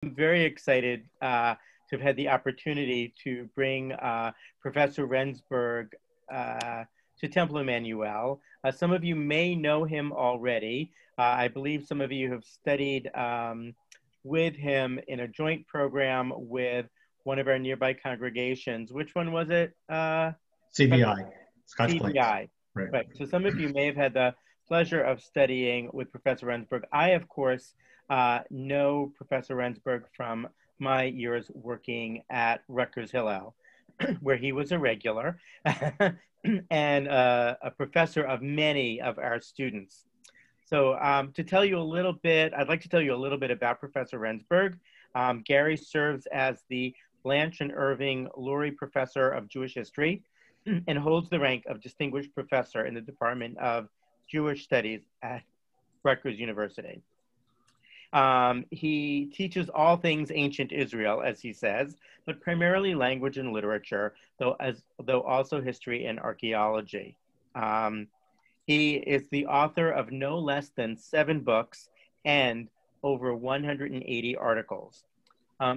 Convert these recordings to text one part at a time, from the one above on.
I'm very excited to have had the opportunity to bring Professor Rendsburg to Temple Emanu-El. Some of you may know him already. I believe some of you have studied with him in a joint program with one of our nearby congregations. Which one was it? CBI, Scotch Plains. CBI, right. So some of you may have had the pleasure of studying with Professor Rendsburg. I, of course, know Professor Rendsburg from my years working at Rutgers Hillel, where he was a regular and a professor of many of our students. So to tell you a little bit, I'd like to tell you a little bit about Professor Rendsburg. Gary serves as the Blanche and Irving Lurie Professor of Jewish History and holds the rank of Distinguished Professor in the Department of Jewish Studies at Rutgers University. He teaches all things ancient Israel, as he says, but primarily language and literature, though also history and archaeology. He is the author of no less than 7 books and over 180 articles.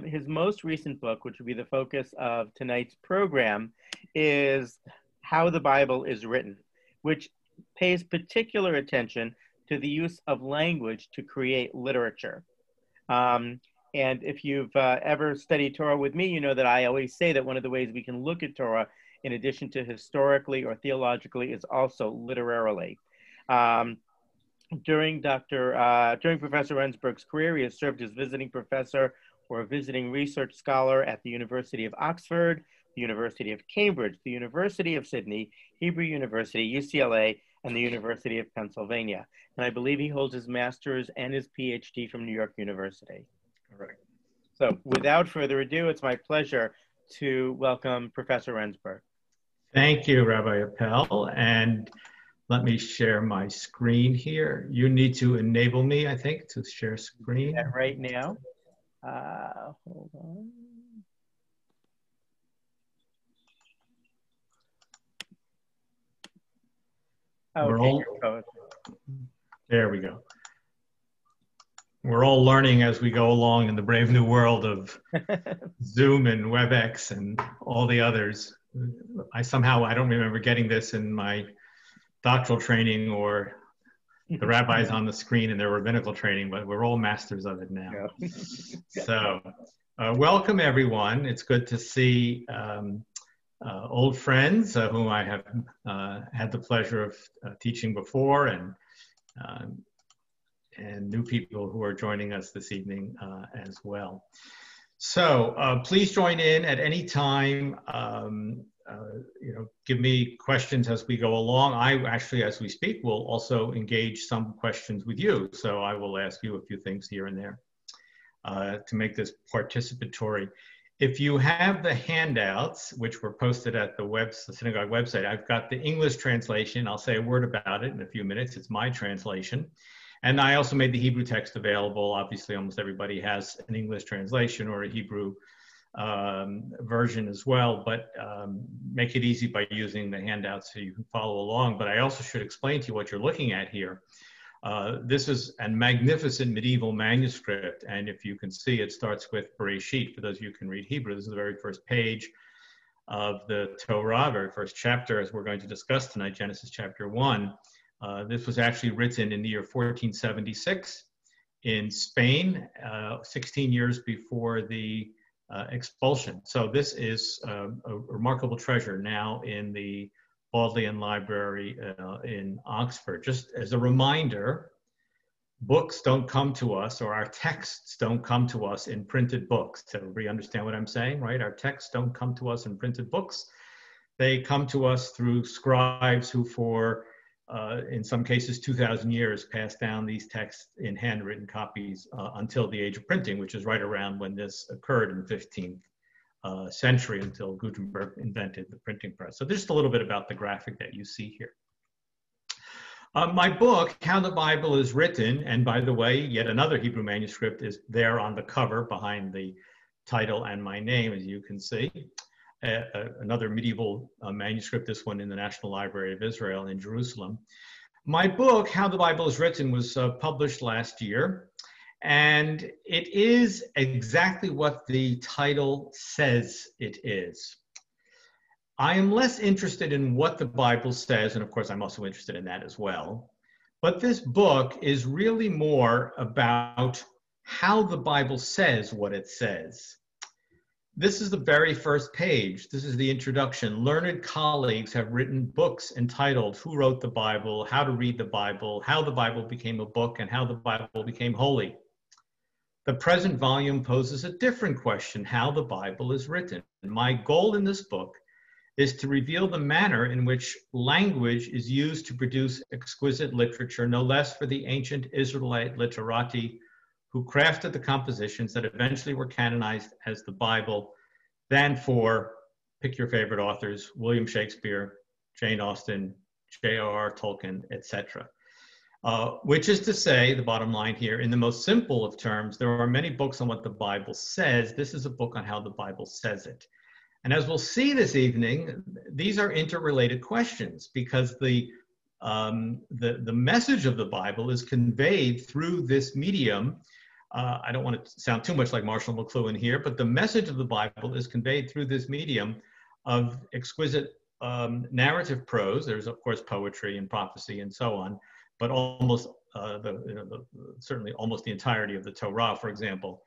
His most recent book, which will be the focus of tonight's program, is How the Bible is Written, which pays particular attention to the use of language to create literature. And if you've ever studied Torah with me, you know that I always say that one of the ways we can look at Torah, in addition to historically or theologically, is also literarily. During Professor Rendsburg's career, he has served as visiting professor or visiting research scholar at the University of Oxford, the University of Cambridge, the University of Sydney, Hebrew University, UCLA, and the University of Pennsylvania. And I believe he holds his master's and his PhD from New York University. Correct. So without further ado, it's my pleasure to welcome Professor Rendsburg. Thank you, Rabbi Appel. And let me share my screen here. You need to enable me, I think, to share screen. Right now. Hold on. There we go. We're all learning as we go along in the brave new world of Zoom and WebEx and all the others. I don't remember getting this in my doctoral training or the rabbis on the screen in their rabbinical training, but we're all masters of it now. Yeah. So welcome everyone. It's good to see old friends whom I have had the pleasure of teaching before, and new people who are joining us this evening as well. So please join in at any time. Give me questions as we go along. I actually, as we speak, will also engage some questions with you. So I will ask you a few things here and there to make this participatory. If you have the handouts, which were posted at the synagogue website, I've got the English translation. I'll say a word about it in a few minutes. It's my translation. And I also made the Hebrew text available. Obviously, almost everybody has an English translation or a Hebrew version as well, but make it easy by using the handouts so you can follow along. But I also should explain to you what you're looking at here. This is a magnificent medieval manuscript, and if you can see, it starts with Bereshit. For those of you who can read Hebrew, this is the very first page of the Torah, very first chapter, as we're going to discuss tonight, Genesis chapter 1. This was actually written in the year 1476 in Spain, 16 years before the expulsion. So this is a remarkable treasure now in the Bodleian Library in Oxford. Just as a reminder, books don't come to us, or our texts don't come to us in printed books. Does everybody understand what I'm saying, right? Our texts don't come to us in printed books. They come to us through scribes who for, in some cases, 2,000 years passed down these texts in handwritten copies until the age of printing, which is right around when this occurred in the 15th century, until Gutenberg invented the printing press. So just a little bit about the graphic that you see here. My book, How the Bible is Written, and by the way, yet another Hebrew manuscript is there on the cover behind the title and my name, as you can see. Another medieval manuscript, this one in the National Library of Israel in Jerusalem. My book, How the Bible is Written, was published last year, And it is exactly what the title says it is. I am less interested in what the Bible says, and of course I'm also interested in that as well. But this book is really more about how the Bible says what it says. This is the very first page. This is the introduction. Learned colleagues have written books entitled Who Wrote the Bible, How to Read the Bible, How the Bible Became a Book, and How the Bible Became Holy. The present volume poses a different question, how the Bible is written. My goal in this book is to reveal the manner in which language is used to produce exquisite literature, no less for the ancient Israelite literati who crafted the compositions that eventually were canonized as the Bible, than for, pick your favorite authors, William Shakespeare, Jane Austen, J.R.R. Tolkien, etc. Which is to say, the bottom line here, in the most simple of terms, there are many books on what the Bible says. This is a book on how the Bible says it. And as we'll see this evening, these are interrelated questions because the message of the Bible is conveyed through this medium. I don't want to sound too much like Marshall McLuhan here, but the message of the Bible is conveyed through this medium of exquisite narrative prose. There's, of course, poetry and prophecy and so on, but almost, certainly almost the entirety of the Torah, for example,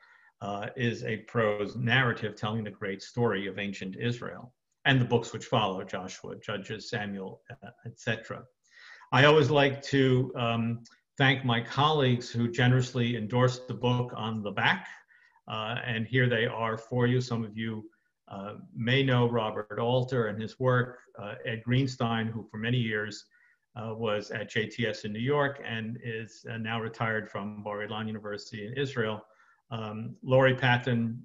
is a prose narrative telling the great story of ancient Israel and the books which follow, Joshua, Judges, Samuel, etc. I always like to thank my colleagues who generously endorsed the book on the back. And here they are for you. Some of you may know Robert Alter and his work, Ed Greenstein, who for many years was at JTS in New York and is now retired from Bar-Ilan University in Israel. Laurie Patton,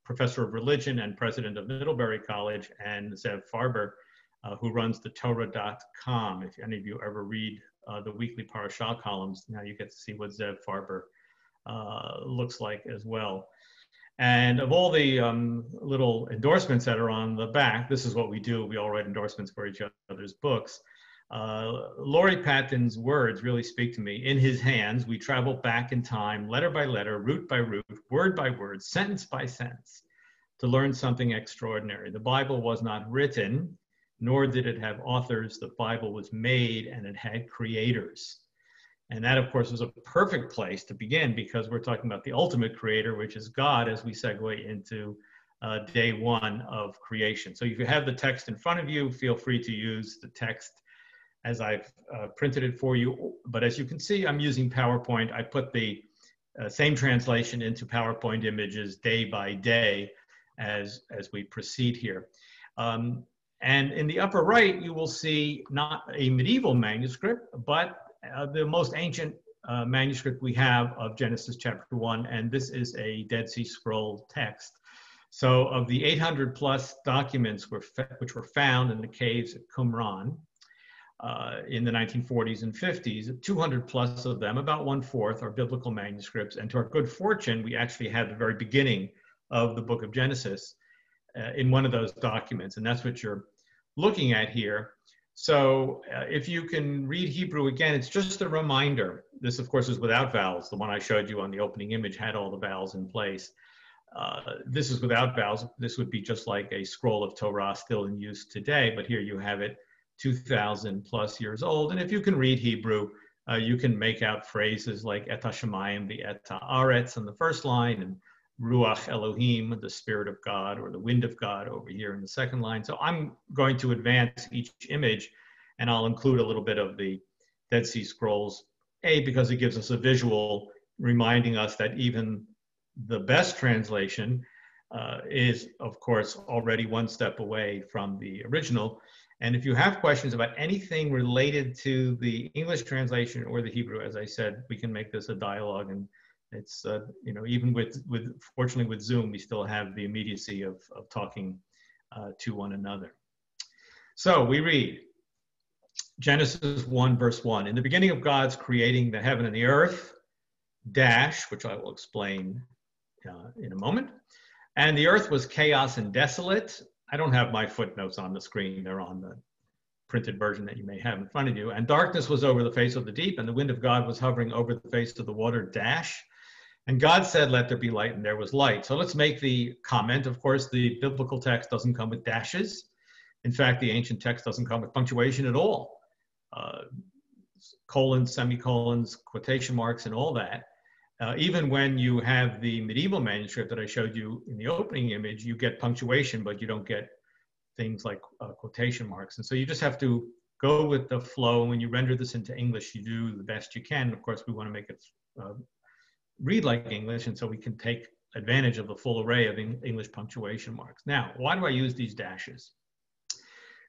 professor of religion and president of Middlebury College, and Zev Farber, who runs the Torah.com. If any of you ever read the weekly Parashah columns, now you get to see what Zev Farber looks like as well. And of all the little endorsements that are on the back, this is what we do. We all write endorsements for each other's books. Laurie Patton's words really speak to me. In his hands, we travel back in time, letter by letter, root by root, word by word, sentence by sentence, to learn something extraordinary. The Bible was not written, nor did it have authors. The Bible was made and it had creators. And that, of course, was a perfect place to begin because we're talking about the ultimate creator, which is God, as we segue into day one of creation. So if you have the text in front of you, feel free to use the text as I've printed it for you. But as you can see, I'm using PowerPoint. I put the same translation into PowerPoint images day by day as we proceed here. And in the upper right, you will see not a medieval manuscript, but the most ancient manuscript we have of Genesis chapter 1, and this is a Dead Sea Scroll text. So of the 800 plus documents which were found in the caves at Qumran in the 1940s and 50s, 200 plus of them, about 1/4, are biblical manuscripts. And to our good fortune, we actually had the very beginning of the book of Genesis in one of those documents, and that's what you're looking at here. So if you can read Hebrew again, it's just a reminder. This, of course, is without vowels. The one I showed you on the opening image had all the vowels in place. This is without vowels. This would be just like a scroll of Torah still in use today, but here you have it 2,000 plus years old. And if you can read Hebrew, you can make out phrases like Et HaShamayim, the Et HaAretz on the first line, and Ruach Elohim, the Spirit of God, or the Wind of God over here in the second line. So I'm going to advance each image, and I'll include a little bit of the Dead Sea Scrolls, because it gives us a visual reminding us that even the best translation is, of course, already one step away from the original. And if you have questions about anything related to the English translation or the Hebrew, as I said, we can make this a dialogue. And it's, even fortunately with Zoom, we still have the immediacy of talking to one another. So we read Genesis 1, verse 1. In the beginning of God's creating the heaven and the earth, which I will explain in a moment. And the earth was chaos and desolate. I don't have my footnotes on the screen. They're on the printed version that you may have in front of you. And darkness was over the face of the deep, and the wind of God was hovering over the face of the water, And God said, let there be light, and there was light. So let's make the comment. Of course, the biblical text doesn't come with dashes. In fact, the ancient text doesn't come with punctuation at all. Colons, semicolons, quotation marks, and all that. Even when you have the medieval manuscript that I showed you in the opening image, you get punctuation, but you don't get things like quotation marks. And so you just have to go with the flow. When you render this into English, you do the best you can. Of course, we want to make it read like English, and so we can take advantage of the full array of English punctuation marks. Now, why do I use these dashes?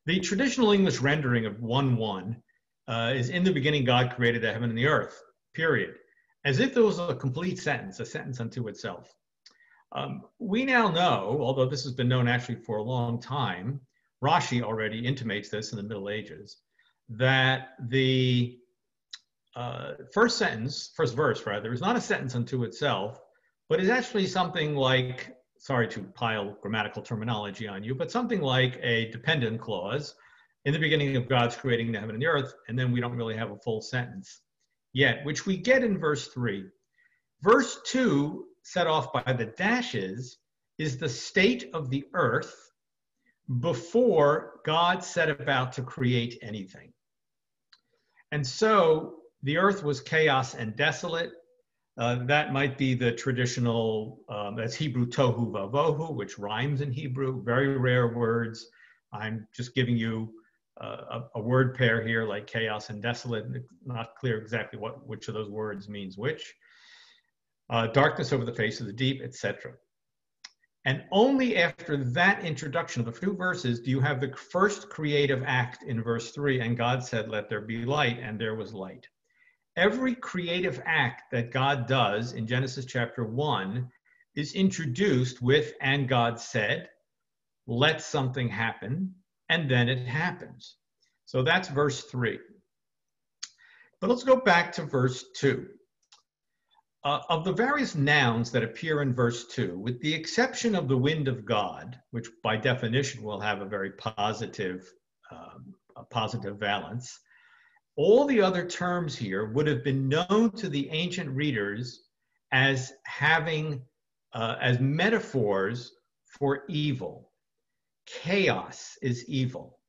The traditional English rendering of 1:1 is, in the beginning, God created the heaven and the earth, period. As if there was a complete sentence, a sentence unto itself. We now know, although this has been known actually for a long time, Rashi already intimates this in the Middle Ages, that the first verse, is not a sentence unto itself, but is actually something like, sorry to pile grammatical terminology on you, but something like a dependent clause in the beginning of God's creating the heaven and the earth, and then we don't really have a full sentence yet, which we get in verse 3. Verse 2, set off by the dashes, is the state of the earth before God set about to create anything. And so the earth was chaos and desolate. That might be the traditional, that's Hebrew tohu vavohu, which rhymes in Hebrew, very rare words. I'm just giving you a word pair here, like chaos and desolate. It's not clear exactly which of those words means which. Darkness over the face of the deep, etc. And only after that introduction of the two verses do you have the first creative act in verse 3, and God said, let there be light, and there was light. Every creative act that God does in Genesis chapter 1 is introduced with, and God said, let something happen, and then it happens. So that's verse 3. But let's go back to verse 2. Of the various nouns that appear in verse 2, with the exception of the wind of God, which by definition will have a very positive valence, all the other terms here would have been known to the ancient readers as having, as metaphors for evil. Chaos is evil.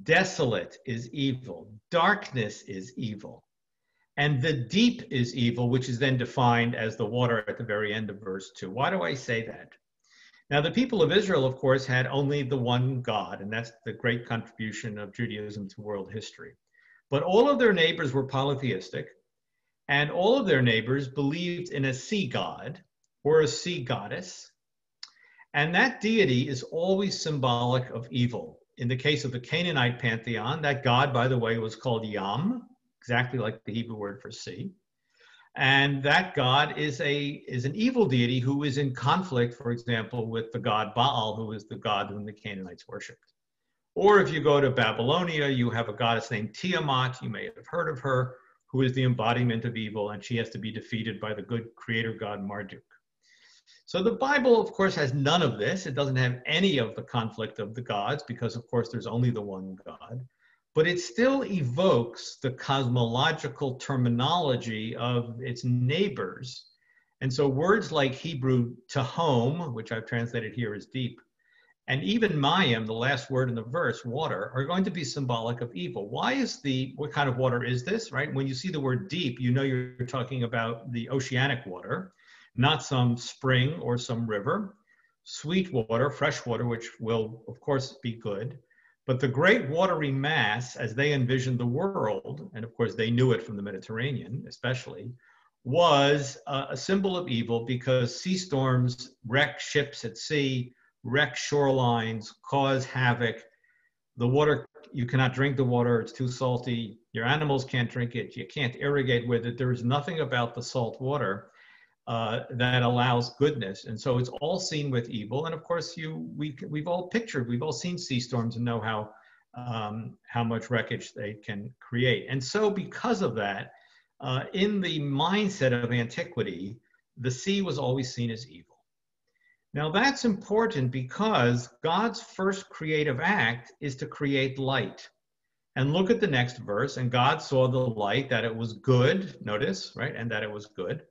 Desolate is evil. Darkness is evil. And the deep is evil, which is then defined as the water at the very end of verse 2. Why do I say that? Now, the people of Israel, of course, had only the one God, and that's the great contribution of Judaism to world history. But all of their neighbors were polytheistic, and all of their neighbors believed in a sea god or a sea goddess. And that deity is always symbolic of evil. In the case of the Canaanite pantheon, that god, by the way, was called Yam, exactly like the Hebrew word for sea. And that god is an evil deity who is in conflict, for example, with the god Baal, who is the god whom the Canaanites worshipped. Or if you go to Babylonia, you have a goddess named Tiamat, you may have heard of her, who is the embodiment of evil, and she has to be defeated by the good creator god Marduk. So the Bible, of course, has none of this. It doesn't have any of the conflict of the gods, because, of course, there's only the one God. But it still evokes the cosmological terminology of its neighbors. And so words like Hebrew tahom, which I've translated here as deep, and even mayim, the last word in the verse, water, are going to be symbolic of evil. What kind of water is this, right? When you see the word deep, you know you're talking about the oceanic water, not some spring or some river. Sweet water, fresh water, which will, of course, be good. But the great watery mass, as they envisioned the world, and of course they knew it from the Mediterranean especially, was a symbol of evil, because sea storms wreck ships at sea, wreck shorelines, cause havoc. The water, you cannot drink the water, it's too salty. Your animals can't drink it, you can't irrigate with it. There is nothing about the salt water that allows goodness. And so it's all seen with evil. And of course, we've all seen sea storms and know how much wreckage they can create. And so because of that, in the mindset of antiquity, the sea was always seen as evil. Now that's important because God's first creative act is to create light. And look at the next verse, and God saw the light, that it was good, notice, right? And that it was good.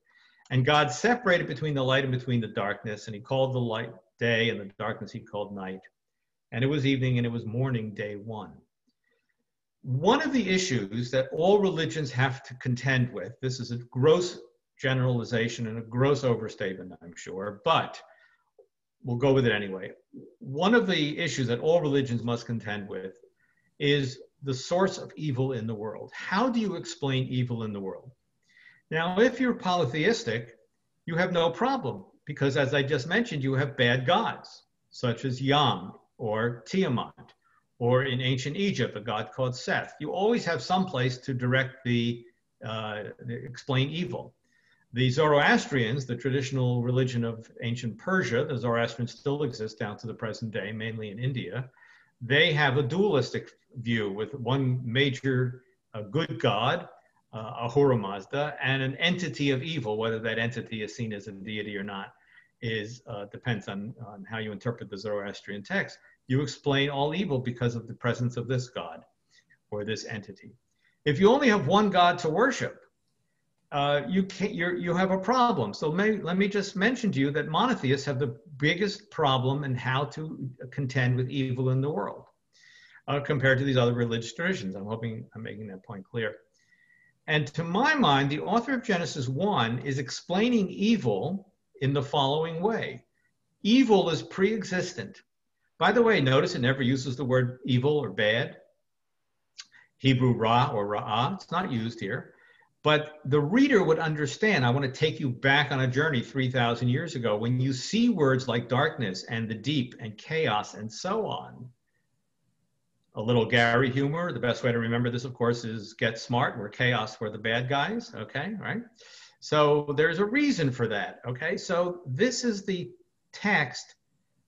And God separated between the light and between the darkness, and he called the light day, and the darkness he called night. And it was evening, and it was morning, day one. One of the issues that all religions have to contend with, this is a gross generalization and a gross overstatement, I'm sure, but we'll go with it anyway. One of the issues that all religions must contend with is the source of evil in the world. How do you explain evil in the world? Now, if you're polytheistic, you have no problem, because as I just mentioned, you have bad gods, such as Yam or Tiamat, or in ancient Egypt, a god called Seth. You always have some place to direct explain evil. The Zoroastrians, the traditional religion of ancient Persia, the Zoroastrians still exist down to the present day, mainly in India. They have a dualistic view with one major good god, Ahura Mazda, and an entity of evil. Whether that entity is seen as a deity or not depends on how you interpret the Zoroastrian text. You explain all evil because of the presence of this god or this entity. If you only have one god to worship, you have a problem. So let me just mention to you that monotheists have the biggest problem in how to contend with evil in the world compared to these other religious traditions. I'm hoping I'm making that point clear. And to my mind, the author of Genesis 1 is explaining evil in the following way. Evil is pre-existent. By the way, notice it never uses the word evil or bad. Hebrew ra or ra'ah, it's not used here. But the reader would understand. I want to take you back on a journey 3,000 years ago. When you see words like darkness and the deep and chaos and so on, a little Gary humor. The best way to remember this, of course, is get smart, where chaos were the bad guys, okay, right? So there's a reason for that, okay? So this is the text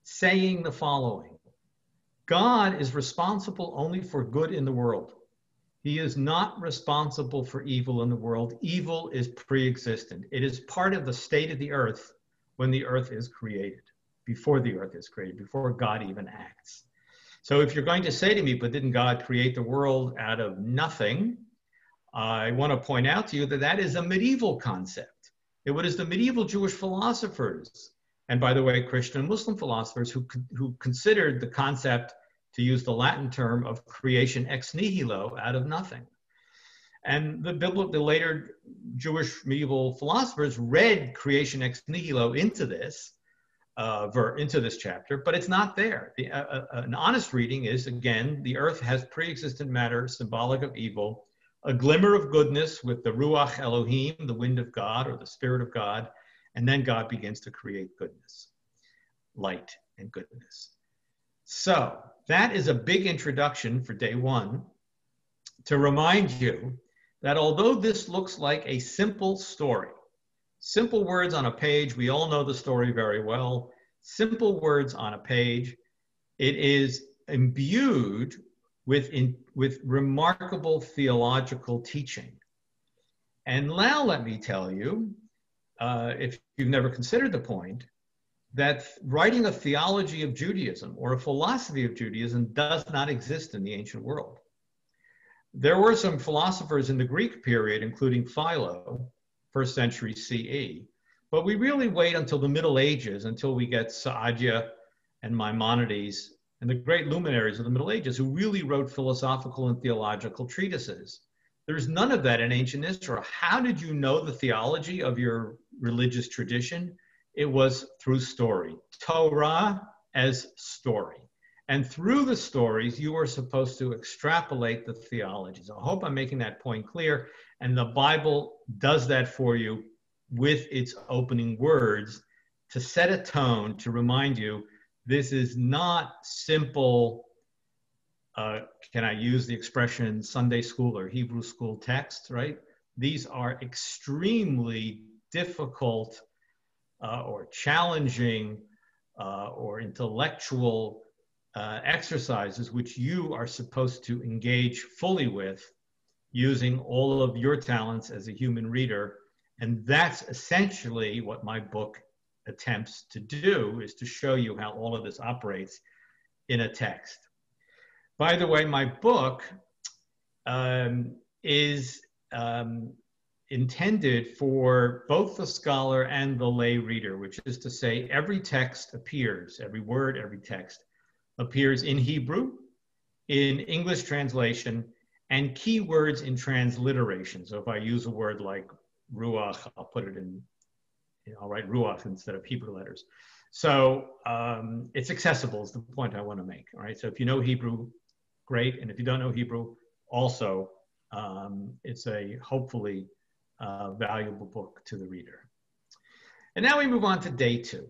saying the following. God is responsible only for good in the world. He is not responsible for evil in the world. Evil is pre-existent. It is part of the state of the earth when the earth is created, before the earth is created, before God even acts. So if you're going to say to me, but didn't God create the world out of nothing? I want to point out to you that that is a medieval concept. It was the medieval Jewish philosophers, and by the way, Christian and Muslim philosophers who considered the concept, to use the Latin term, of creation ex nihilo, out of nothing. And the later Jewish medieval philosophers read creation ex nihilo into this chapter, but it's not there. An honest reading is, again, the earth has pre-existent matter, symbolic of evil, a glimmer of goodness with the Ruach Elohim, the wind of God or the Spirit of God, and then God begins to create goodness, light and goodness. So that is a big introduction for day one to remind you that although this looks like a simple story, simple words on a page, we all know the story very well, simple words on a page, it is imbued with remarkable theological teaching. And now let me tell you, if you've never considered the point, that writing a theology of Judaism or a philosophy of Judaism does not exist in the ancient world. There were some philosophers in the Greek period, including Philo, 1st century CE, but we really wait until the Middle Ages, until we get Saadia and Maimonides and the great luminaries of the Middle Ages who really wrote philosophical and theological treatises. There's none of that in ancient Israel. How did you know the theology of your religious tradition? It was through story. Torah as story. And through the stories, you are supposed to extrapolate the theologies. I hope I'm making that point clear. And the Bible does that for you with its opening words to set a tone, to remind you, this is not simple, can I use the expression Sunday school or Hebrew school text, right? These are extremely difficult or challenging or intellectual exercises which you are supposed to engage fully with using all of your talents as a human reader. And that's essentially what my book attempts to do, is to show you how all of this operates in a text. By the way, my book is intended for both the scholar and the lay reader, which is to say every text appears, every word, every text appears in Hebrew, in English translation, and keywords in transliteration. So if I use a word like ruach, I'll put it in, I'll write ruach instead of Hebrew letters. So it's accessible is the point I want to make. All right. So if you know Hebrew, great. And if you don't know Hebrew, also, it's a hopefully valuable book to the reader. And now we move on to day 2.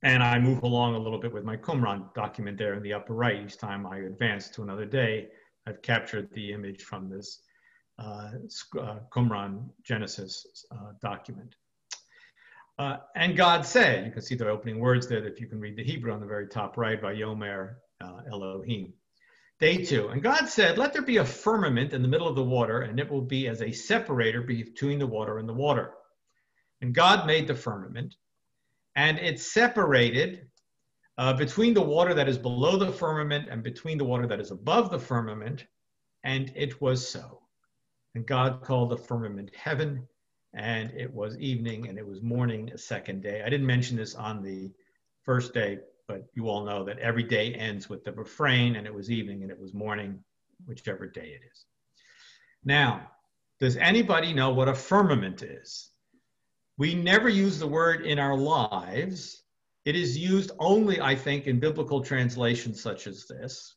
And I move along a little bit with my Qumran document there in the upper right. Each time I advance to another day, I've captured the image from this Qumran Genesis document. And God said, you can see the opening words there, that you can read the Hebrew on the very top right, Vayomer Elohim. Day 2, and God said, let there be a firmament in the middle of the water, and it will be as a separator between the water and the water. And God made the firmament, and it separated between the water that is below the firmament and between the water that is above the firmament, and it was so. And God called the firmament heaven, and it was evening, and it was morning, a second day. I didn't mention this on the first day, but you all know that every day ends with the refrain, and it was evening and it was morning, whichever day it is. Now, does anybody know what a firmament is? We never use the word in our lives. It is used only, I think, in biblical translations such as this.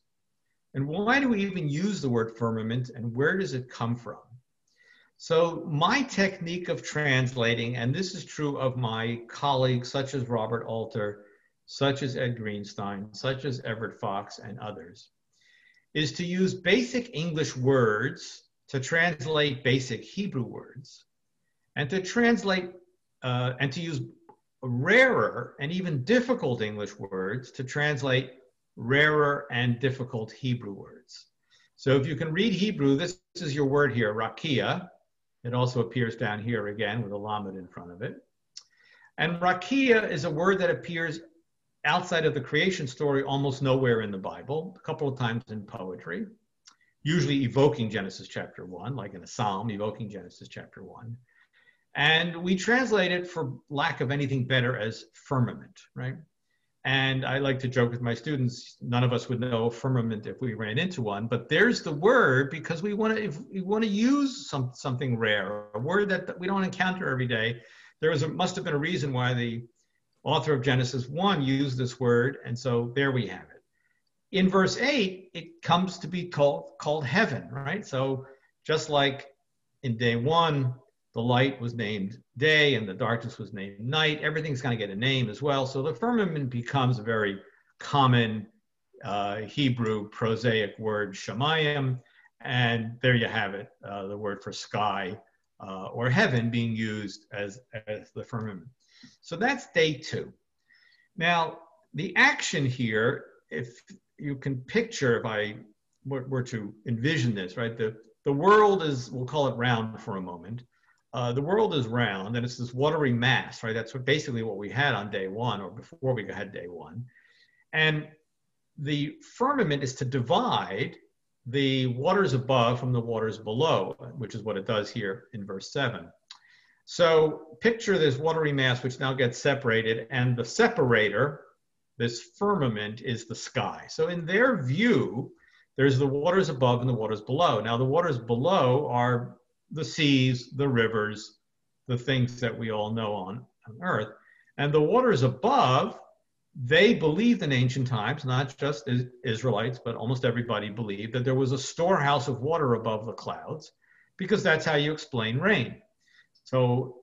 And why do we even use the word firmament, and where does it come from? So my technique of translating, and this is true of my colleagues such as Robert Alter, such as Ed Greenstein, such as Everett Fox, and others, is to use basic English words to translate basic Hebrew words, and to translate and to use rarer and even difficult English words to translate rarer and difficult Hebrew words. So if you can read Hebrew, this is your word here, rakia. It also appears down here again with a lamed in front of it. And rakia is a word that appears outside of the creation story almost nowhere in the Bible, a couple of times in poetry, usually evoking Genesis chapter 1, like in a psalm, evoking Genesis chapter 1. And we translate it, for lack of anything better, as firmament, right? And I like to joke with my students, none of us would know a firmament if we ran into one, but there's the word because we want to, if we want to use something rare, a word that we don't encounter every day. Must have been a reason why the author of Genesis 1 used this word, and so there we have it. In verse 8, it comes to be called heaven, right? So just like in day 1, the light was named day and the darkness was named night, everything's going to get a name as well. So the firmament becomes a very common Hebrew prosaic word, shamayim, and there you have it, the word for sky or heaven being used as the firmament. So that's day 2. Now, the action here, if you can picture, if I were to envision this, right? The world is, we'll call it round for a moment. The world is round, and it's this watery mass, right? That's basically what we had on day 1, or before we had day 1. And the firmament is to divide the waters above from the waters below, which is what it does here in verse 7. So picture this watery mass which now gets separated, and the separator, this firmament, is the sky. So in their view, there's the waters above and the waters below. Now the waters below are the seas, the rivers, the things that we all know on earth. And the waters above, they believed in ancient times, not just Israelites, but almost everybody believed that there was a storehouse of water above the clouds, because that's how you explain rain. So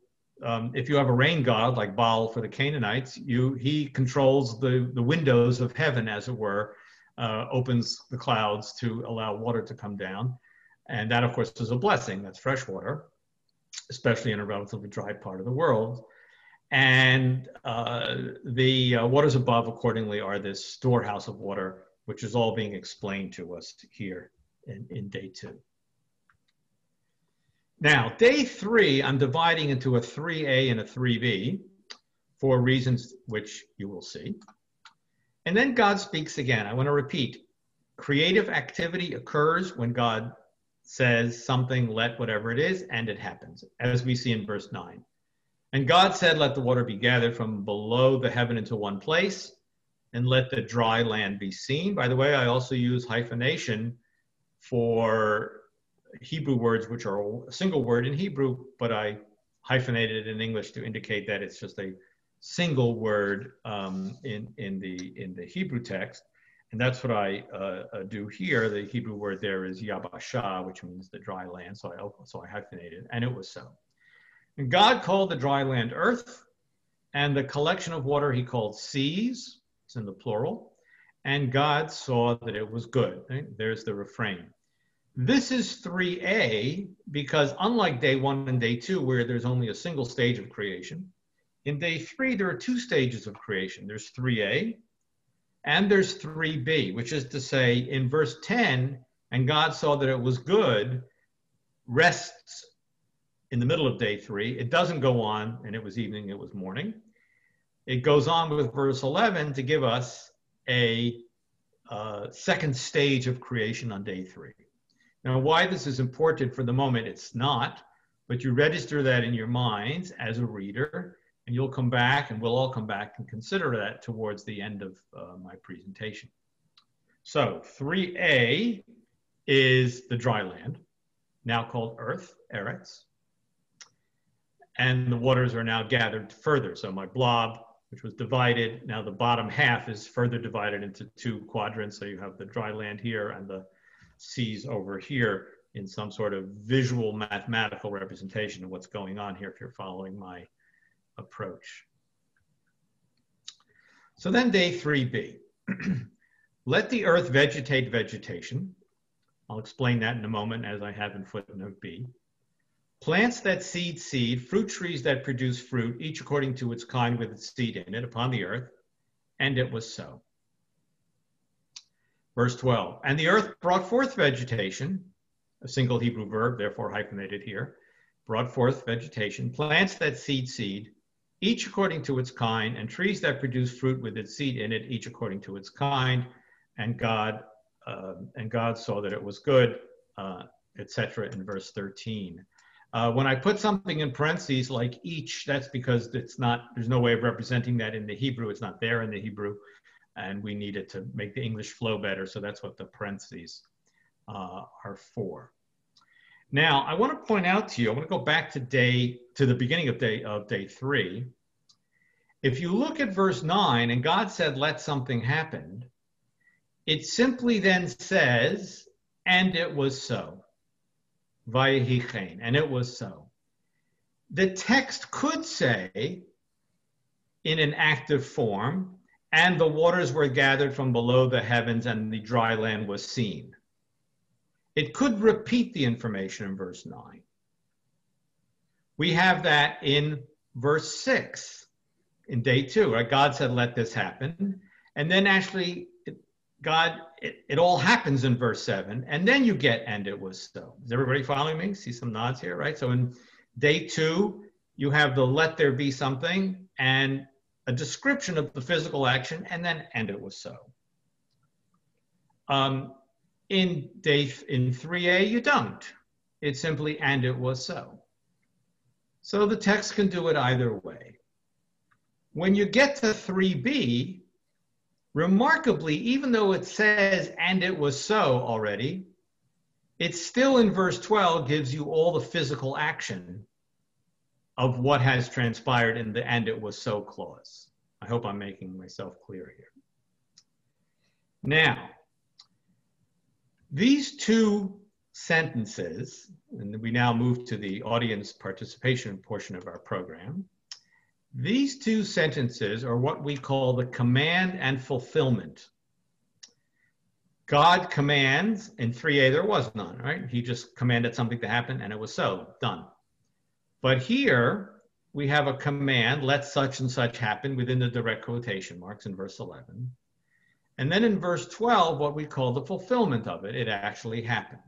if you have a rain god like Baal for the Canaanites, he controls the windows of heaven, as it were, opens the clouds to allow water to come down. And that, of course, is a blessing. That's fresh water, especially in a relatively dry part of the world. And the waters above, accordingly, are this storehouse of water, which is all being explained to us here in day 2. Now, day 3, I'm dividing into a 3A and a 3B for reasons which you will see. And then God speaks again. I want to repeat. Creative activity occurs when God says something, let whatever it is, and it happens, as we see in verse 9. And God said, let the water be gathered from below the heaven into one place, and let the dry land be seen. By the way, I also use hyphenation for Hebrew words, which are a single word in Hebrew, but I hyphenated it in English to indicate that it's just a single word in the Hebrew text. And that's what I do here. The Hebrew word there is yabasha, which means the dry land. So I hyphenated, and it was so. And God called the dry land earth, and the collection of water he called seas. It's in the plural. And God saw that it was good. Right? There's the refrain. This is 3a, because unlike day 1 and day 2, where there's only a single stage of creation, in day 3, there are 2 stages of creation. There's 3a, and there's 3b, which is to say, in verse 10, and God saw that it was good, rests in the middle of day 3. It doesn't go on, and it was evening, it was morning. It goes on with verse 11 to give us a second stage of creation on day 3. Now, why this is important for the moment, it's not, but you register that in your minds as a reader, and you'll come back, and we'll all come back and consider that towards the end of my presentation. So 3a is the dry land, now called earth, eretz, and the waters are now gathered further. So my blob, which was divided, now the bottom half is further divided into 2 quadrants. So you have the dry land here and the seas over here in some sort of visual mathematical representation of what's going on here if you're following my approach. So then day 3b. Let the earth vegetate vegetation. I'll explain that in a moment as I have in footnote B. Plants that seed seed, fruit trees that produce fruit, each according to its kind with its seed in it upon the earth. And it was so. Verse 12, and the earth brought forth vegetation, a single Hebrew verb, therefore hyphenated here, brought forth vegetation, plants that seed seed, each according to its kind, and trees that produce fruit with its seed in it, each according to its kind. And God saw that it was good, etc. in verse 13. When I put something in parentheses like each, that's because there's no way of representing that in the Hebrew. It's not there in the Hebrew, and we need it to make the English flow better. So that's what the parentheses are for. Now, I want to point out to you, I want to go back to the beginning of day 3. If you look at verse 9, and God said, let something happen, it simply then says, and it was so. Vayehi, and it was so. The text could say, in an active form, and the waters were gathered from below the heavens, and the dry land was seen. It could repeat the information in verse 9. We have that in verse 6, in day 2, right? God said, let this happen. And then actually, it all happens in verse 7, and then you get, and it was so. Is everybody following me? See some nods here, right? So in day 2, you have the let there be something, and a description of the physical action, and then, and it was so. In 3a, you don't. It's simply, and it was so. So the text can do it either way. When you get to 3b, remarkably, even though it says, and it was so already, it still in verse 12 gives you all the physical action of what has transpired in the and it was so clause. I hope I'm making myself clear here. Now, these 2 sentences, and we now move to the audience participation portion of our program. These 2 sentences are what we call the command and fulfillment. God commands, in 3a there was none, right? He just commanded something to happen and it was so, done. But here we have a command, let such and such happen within the direct quotation marks in verse 11. And then in verse 12, what we call the fulfillment of it, it actually happened.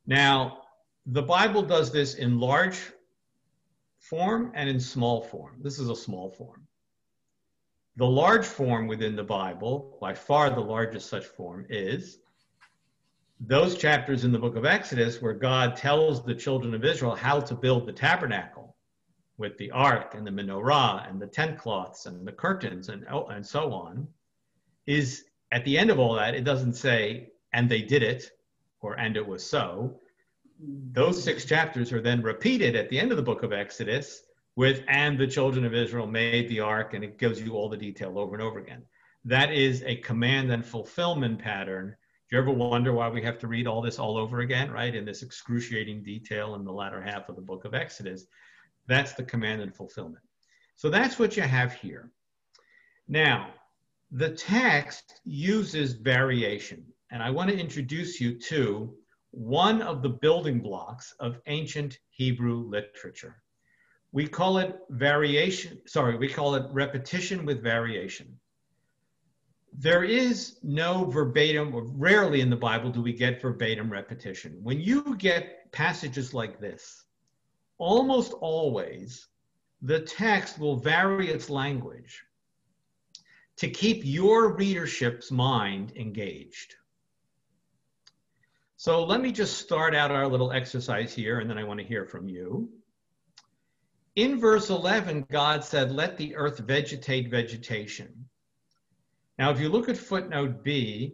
Now, the Bible does this in large form and in small form. This is a small form. The large form within the Bible, by far the largest such form, is those chapters in the book of Exodus where God tells the children of Israel how to build the tabernacle with the ark and the menorah and the tent cloths and the curtains and so on, is at the end of all that, it doesn't say, and they did it, or and it was so. Those 6 chapters are then repeated at the end of the book of Exodus with, and the children of Israel made the ark, and it gives you all the detail over and over again. That is a command and fulfillment pattern. Do you ever wonder why we have to read all this all over again, right? In this excruciating detail in the latter half of the book of Exodus. That's the command and fulfillment. So that's what you have here. Now, the text uses variation, and I want to introduce you to one of the building blocks of ancient Hebrew literature. We call it repetition with variation. There is no verbatim, or rarely in the Bible do we get verbatim repetition. When you get passages like this, almost always the text will vary its language to keep your readership's mind engaged. So let me just start out our little exercise here, and then I want to hear from you. In verse 11, God said, let the earth vegetate vegetation. Now, if you look at footnote B,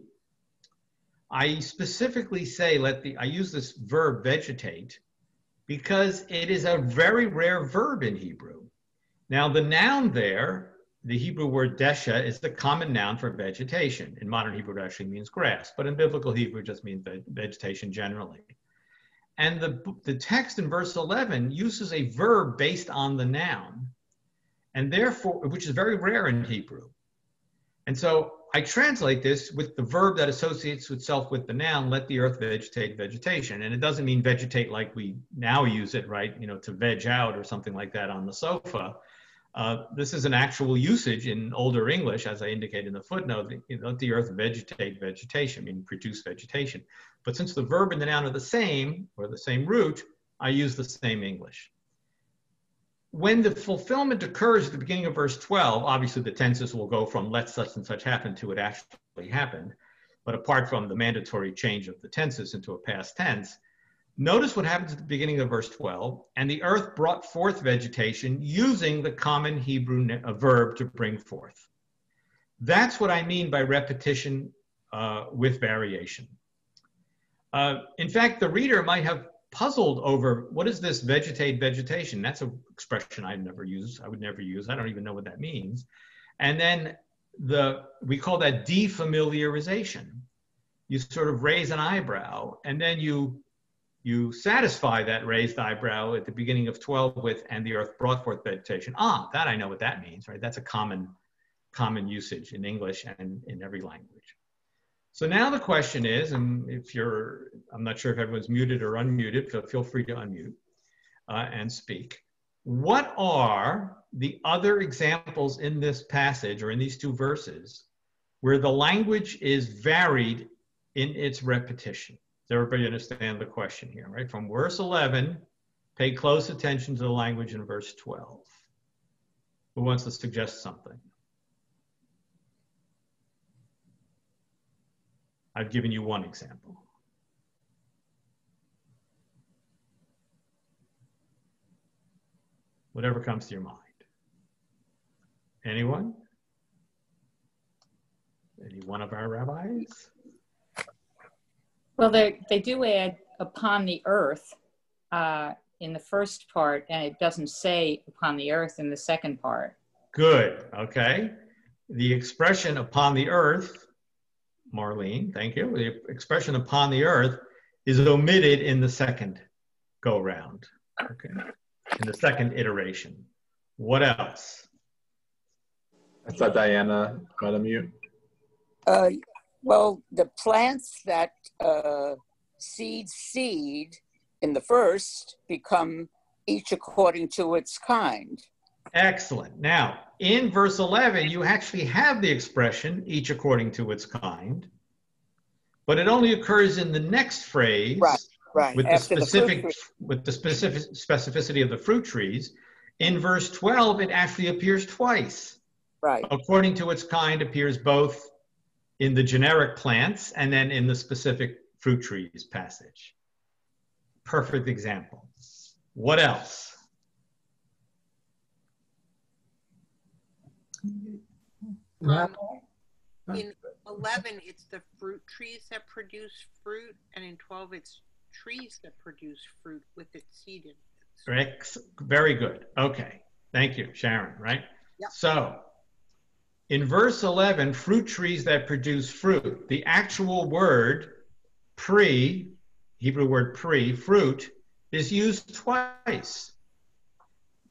I specifically say I use this verb vegetate because it is a very rare verb in Hebrew. Now, the noun there, the Hebrew word desha, is the common noun for vegetation. In modern Hebrew, it actually means grass, but in biblical Hebrew, it just means vegetation generally. And the text in verse 11 uses a verb based on the noun, and therefore, which is very rare in Hebrew. And so I translate this with the verb that associates itself with the noun, let the earth vegetate vegetation. And it doesn't mean vegetate like we now use it, right? You know, to veg out or something like that on the sofa. This is an actual usage in older English, as I indicate in the footnote, let the earth vegetate vegetation, meaning produce vegetation. But since the verb and the noun are the same, or the same root, I use the same English. When the fulfillment occurs at the beginning of verse 12, obviously the tenses will go from let such and such happen to it actually happened. But apart from the mandatory change of the tenses into a past tense, notice what happens at the beginning of verse 12. And the earth brought forth vegetation using the common Hebrew verb to bring forth. That's what I mean by repetition with variation. In fact, the reader might have puzzled over what is this vegetate vegetation? That's an expression I would never use. I don't even know what that means. And then we call that defamiliarization. You sort of raise an eyebrow, and then you satisfy that raised eyebrow at the beginning of 12 with, and the earth brought forth vegetation. That I know what that means, right? That's a common usage in English and in every language. So now the question is, and I'm not sure if everyone's muted or unmuted, so feel free to unmute and speak. What are the other examples in this passage or in these 2 verses where the language is varied in its repetition? Does everybody understand the question here, right? From verse 11, pay close attention to the language in verse 12. Who wants to suggest something? I've given you one example. Whatever comes to your mind. Anyone? Any one of our rabbis? Well, they do add upon the earth in the first part, and it doesn't say upon the earth in the second part. Good, okay. The expression upon the earth, Marlene, thank you. The expression upon the earth is omitted in the second go round, okay, in the second iteration. What else? I thought Diana got a mute. Well, the plants that seed in the first become each according to its kind. Excellent. Now, in verse 11, you actually have the expression, each according to its kind, but it only occurs in the next phrase, right. With the specificity of the fruit trees. In verse 12, it actually appears twice. Right. According to its kind appears both in the generic plants and then in the specific fruit trees passage. Perfect example. What else? In 11, it's the fruit trees that produce fruit, and in 12, it's trees that produce fruit with its seed in it. Very good. Okay. Thank you, Sharon, right? Yep. So, in verse 11, fruit trees that produce fruit, the actual word Hebrew word fruit, is used twice.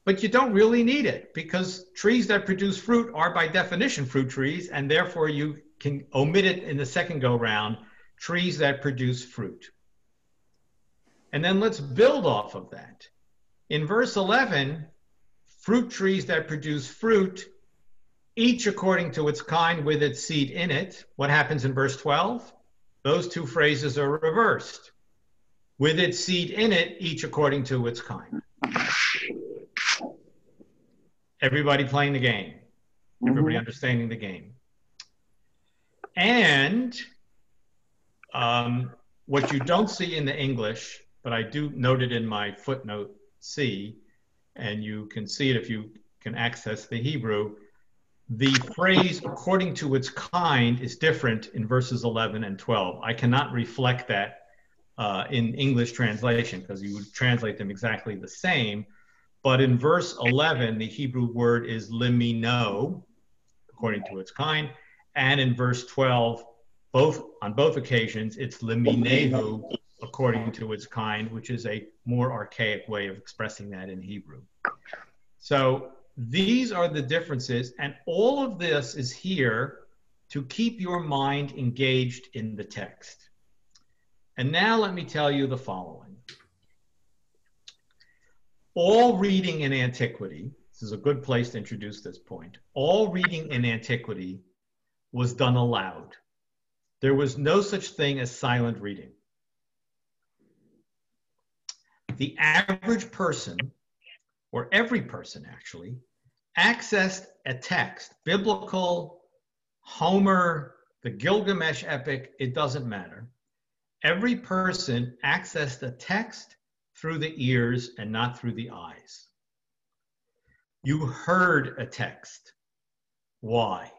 But you don't really need it because trees that produce fruit are by definition fruit trees, and therefore you can omit it in the second go round, trees that produce fruit. And then let's build off of that. In verse 11, fruit trees that produce fruit, each according to its kind with its seed in it. What happens in verse 12? Those two phrases are reversed. With its seed in it, each according to its kind. Everybody playing the game. Everybody understanding the game. And what you don't see in the English, but I do note it in my footnote C, and you can see it if you can access the Hebrew, the phrase according to its kind is different in verses 11 and 12. I cannot reflect that in English translation because you would translate them exactly the same. But in verse 11, the Hebrew word is limino, according to its kind. And in verse 12, on both occasions, it's liminehu, according to its kind, which is a more archaic way of expressing that in Hebrew. So these are the differences, and all of this is here to keep your mind engaged in the text. And now let me tell you the following. All reading in antiquity, this is a good place to introduce this point, all reading in antiquity was done aloud. There was no such thing as silent reading. The average person, or every person actually, accessed a text, biblical, Homer, the Gilgamesh epic, it doesn't matter. Every person accessed a text through the ears and not through the eyes. You heard a text. Why?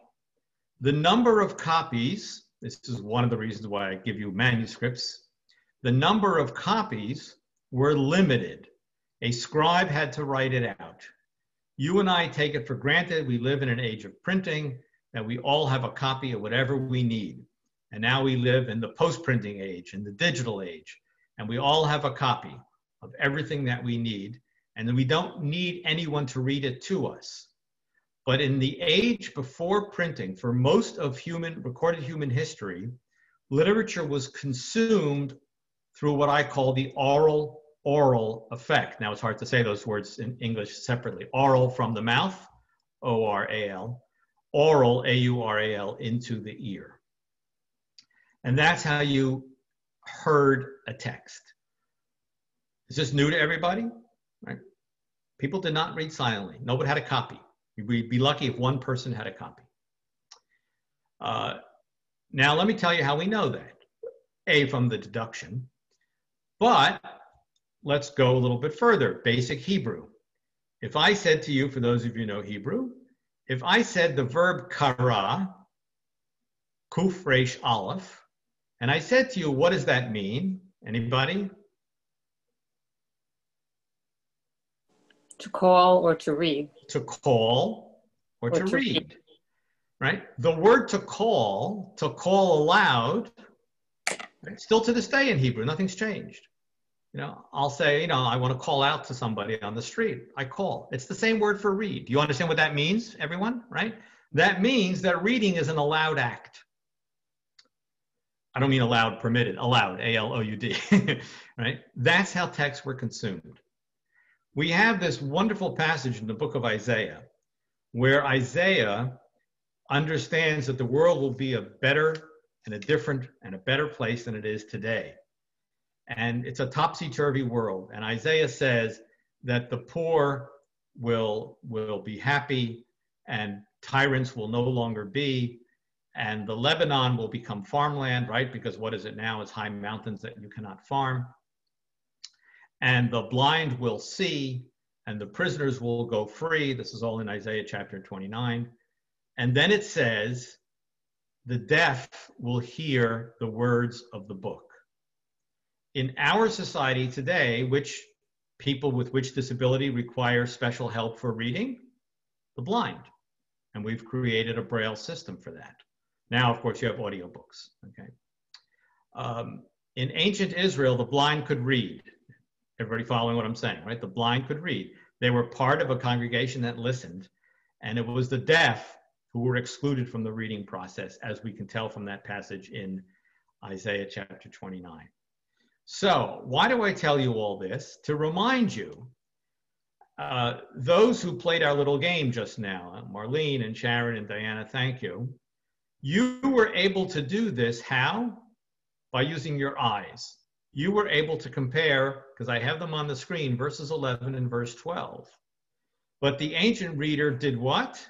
The number of copies, this is one of the reasons why I give you manuscripts, the number of copies were limited. A scribe had to write it out. You and I take it for granted. We live in an age of printing, that we all have a copy of whatever we need. And now we live in the post-printing age, in the digital age, and we all have a copy of everything that we need, and then we don't need anyone to read it to us. But in the age before printing, for most of recorded human history, literature was consumed through what I call the oral effect. Now it's hard to say those words in English separately. Oral from the mouth, O-R-A-L, oral, A-U-R-A-L, into the ear. And that's how you heard a text. Is this new to everybody? Right? People did not read silently. Nobody had a copy. We'd be lucky if one person had a copy. Now let me tell you how we know that. A, from the deduction. But let's go a little bit further. Basic Hebrew. If I said to you, for those of you who know Hebrew, if I said the verb kara, kuf resh aleph, and I said to you, what does that mean? Anybody? To call or to read. To call or to read, right? The word to call aloud, right? Still to this day in Hebrew, nothing's changed. You know, I'll say, you know, I want to call out to somebody on the street. I call. It's the same word for read. Do you understand what that means, everyone, right? That means that reading is an allowed act. I don't mean allowed, permitted, allowed, A-L-O-U-D, right? That's how texts were consumed. We have this wonderful passage in the book of Isaiah where Isaiah understands that the world will be a better and a different and a better place than it is today. And it's a topsy-turvy world. And Isaiah says that the poor will be happy and tyrants will no longer be, And the Lebanon will become farmland, right? Because what is it now? It's high mountains that you cannot farm. And the blind will see, and the prisoners will go free. This is all in Isaiah chapter 29. And then it says, the deaf will hear the words of the book. In our society today, which people with which disability require special help for reading? The blind. And we've created a Braille system for that. Now, of course, you have audiobooks, okay? In ancient Israel, the blind could read. Everybody following what I'm saying, right? The blind could read. They were part of a congregation that listened, and it was the deaf who were excluded from the reading process, as we can tell from that passage in Isaiah chapter 29. So why do I tell you all this? To remind you, those who played our little game just now, Marlene and Sharon and Diana, thank you. You were able to do this, how? By using your eyes. You were able to compare, because I have them on the screen, verses 11 and verse 12. But the ancient reader did what?